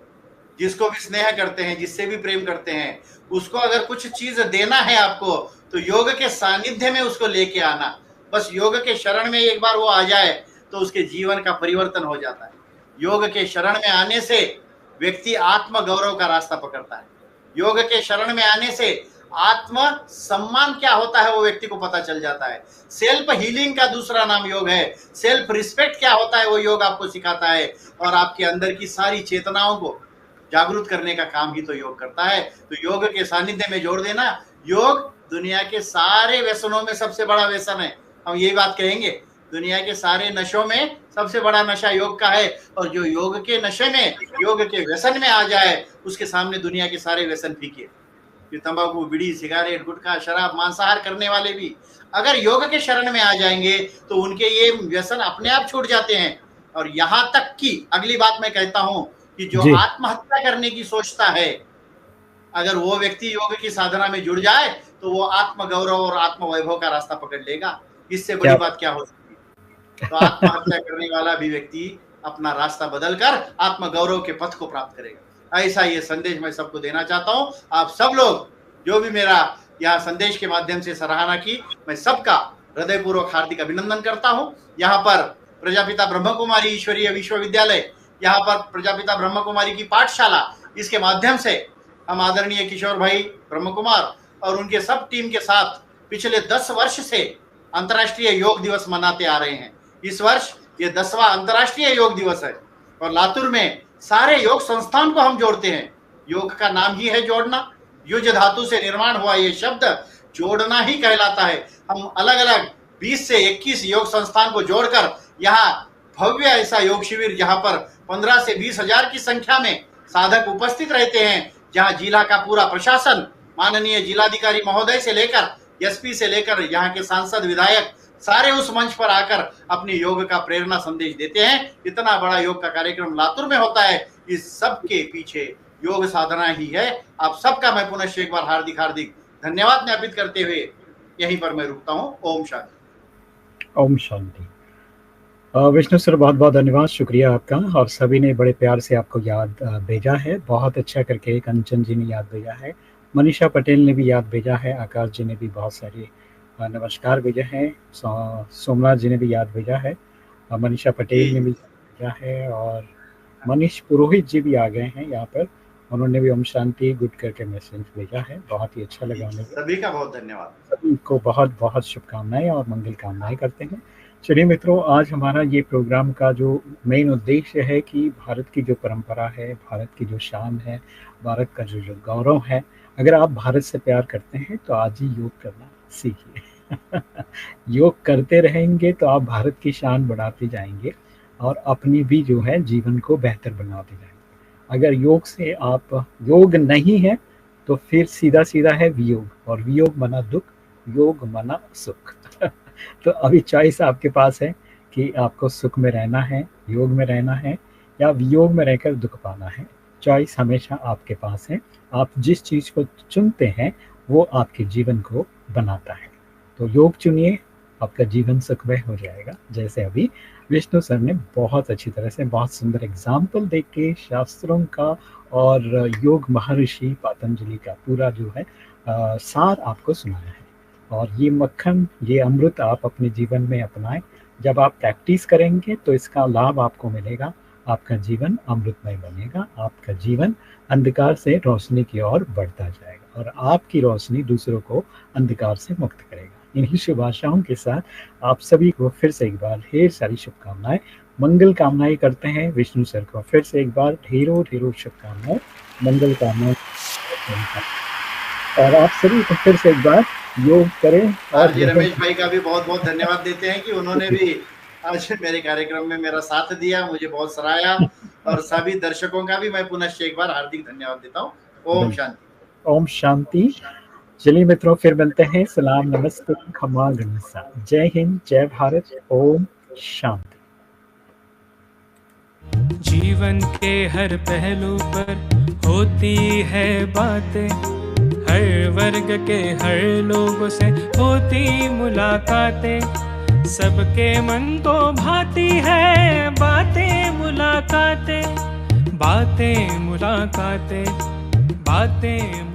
Speaker 2: जिसको भी स्नेह करते हैं, जिससे भी प्रेम करते हैं, उसको अगर कुछ चीज देना है आपको, तो योग के सानिध्य में उसको लेके आना। बस योग के शरण में एक बार वो आ जाए तो उसके जीवन का परिवर्तन हो जाता है। योग के शरण में आने से व्यक्ति आत्म गौरव का रास्ता पकड़ता है। योग के शरण में आने से आत्म सम्मान क्या होता है वो व्यक्ति को पता चल जाता है। सेल्फ हीलिंग का दूसरा नाम योग है। सेल्फ रिस्पेक्ट क्या होता है वो योग आपको सिखाता है, और आपके अंदर की सारी चेतनाओं को जागरूक करने का काम ही तो योग करता है। तो योग के सानिध्य में जोड़ देना। योग दुनिया के सारे व्यसनों में सबसे बड़ा व्यसन है, हम यही बात कहेंगे। दुनिया के सारे नशों में सबसे बड़ा नशा योग का है, और जो योग के नशे में, योग के व्यसन में आ जाए, उसके सामने दुनिया के सारे व्यसन फीके। ये तंबाकू, बीड़ी, सिगारेट, गुटखा, शराब, मांसाहार करने वाले भी अगर योग के शरण में आ जाएंगे तो उनके ये व्यसन अपने आप छूट जाते हैं। और यहां तक कि अगली बात मैं कहता हूं कि जो
Speaker 1: जी।
Speaker 2: आत्महत्या करने की सोचता है, अगर वो व्यक्ति योग की साधना में जुड़ जाए तो वो आत्म गौरव और आत्म वैभव का रास्ता पकड़ लेगा। इससे बड़ी
Speaker 1: क्या
Speaker 2: बात क्या हो सकती है? तो आत्महत्या करने वाला भी व्यक्ति अपना रास्ता बदलकर आत्म गौरव के पथ को प्राप्त करेगा। ऐसा ये संदेश मैं सबको देना चाहता हूं। आप सब लोग जो भी मेरा यह संदेश के माध्यम से सराहना की, मैं सबका हृदयपूर्वक हार्दिक अभिनंदन करता हूं। यहाँ पर प्रजापिता ब्रह्म कुमारी ईश्वरीय विश्वविद्यालय, यहाँ पर प्रजापिता ब्रह्म कुमारी की पाठशाला, इसके माध्यम से हम आदरणीय किशोर भाई ब्रह्म कुमार और उनके सब टीम के साथ पिछले 10 वर्ष से अंतर्राष्ट्रीय योग दिवस मनाते आ रहे हैं। इस वर्ष ये 10वां अंतर्राष्ट्रीय योग दिवस है। और लातूर में सारे योग संस्थान को हम जोड़ते हैं। योग का नाम ही है जोड़ना। युज धातु से निर्माण हुआ ये शब्द जोड़ना ही कहलाता है। हम अलग अलग 20 से 21 योग संस्थान को जोड़कर यहाँ भव्य ऐसा योग शिविर, जहाँ पर 15 से 20 हजार की संख्या में साधक उपस्थित रहते हैं, जहाँ जिला का पूरा प्रशासन, माननीय जिलाधिकारी महोदय से लेकर एसपी से लेकर यहाँ के सांसद विधायक सारे उस मंच पर आकर अपनी योग का प्रेरणा संदेश देते हैं। इतना बड़ा योग का कार्यक्रम लातूर में होता है, इस सब के पीछे योग साधना ही है। आप सबका मैं पुनः एक बार हार्दिक हार्दिक धन्यवाद ज्ञापित करते हुए यहीं पर मैं रुकता हूँ। ओम शांति।
Speaker 1: ओम शांति। विष्णु सर, बहुत बहुत धन्यवाद, शुक्रिया आपका। और सभी ने बड़े प्यार से आपको याद भेजा है, बहुत अच्छा करके। कंचन जी ने याद भेजा है, मनीषा पटेल ने भी याद भेजा है, आकाश जी ने भी बहुत सारे नमस्कार भेजे हैं, सोमनाथ जी ने भी याद भेजा है, मनीषा पटेल ने भी भेजा है, और मनीष पुरोहित जी भी आ गए हैं यहाँ पर, उन्होंने भी ओम शांति गुड करके मैसेज भेजा है। बहुत ही अच्छा लगा उन्हें।
Speaker 2: सभी का बहुत धन्यवाद।
Speaker 1: सभी को बहुत बहुत शुभकामनाएं और मंगल कामनाएं करते हैं। चलिए मित्रों, आज हमारा ये प्रोग्राम का जो मेन उद्देश्य है कि भारत की जो परंपरा है, भारत की जो शान है, भारत का जो गौरव है, अगर आप भारत से प्यार करते हैं तो आज ही योग करना सीखिए। योग करते रहेंगे तो आप भारत की शान बढ़ाते जाएंगे और अपनी भी जो है जीवन को बेहतर बनाते जाएंगे। अगर योग से आप योग नहीं है तो फिर सीधा सीधा है वियोग, और वियोग मना दुख, योग मना सुख। तो अभी चॉइस आपके पास है कि आपको सुख में रहना है, योग में रहना है, या वियोग में रहकर दुख पाना है। चॉइस हमेशा आपके पास है। आप जिस चीज़ को चुनते हैं वो आपके जीवन को बनाता है। तो योग चुनिए, आपका जीवन सुखमय हो जाएगा। जैसे अभी विष्णु सर ने बहुत अच्छी तरह से बहुत सुंदर एग्जाम्पल देख के शास्त्रों का और योग महर्षि पतंजलि का पूरा जो है सार आपको सुनाया है। और ये मक्खन, ये अमृत आप अपने जीवन में अपनाएं। जब आप प्रैक्टिस करेंगे तो इसका लाभ आपको मिलेगा, आपका जीवन अमृतमय बनेगा, आपका जीवन अंधकार से रोशनी की ओर बढ़ता जाएगा और आपकी रोशनी दूसरों को अंधकार से मुक्त करेगा। इन्हीं शुभ आशाओं के साथ आप सभी को फिर से एक बार ढेर सारी शुभकामनाएं, मंगल कामनाएं करते हैं। विष्णु सर को फिर से एक बार ढेरों ढेरों शुभकामनाएं, मंगल कामनाएं, और आप सभी को फिर से एक बार योग करें। और
Speaker 2: रमेश भाई का भी बहुत बहुत धन्यवाद देते हैं कि उन्होंने भी आज मेरे कार्यक्रम में मेरा साथ दिया, मुझे बहुत सराहा, और सभी दर्शकों का भी मैं पुनः एक बार हार्दिक धन्यवाद देता हूँ। ओम शांति।
Speaker 1: ओम शांति। चलिए मित्रों, फिर मिलते हैं। सलाम, नमस्ते, खमा गणसा। जय हिंद, जय भारत, ओम शांति।
Speaker 6: जीवन के हर पहलू पर होती है बातें, हर वर्ग के हर लोगों से होती मुलाकातें, सबके मन को भाती है बातें मुलाकातें, बातें मुलाकातें, बातें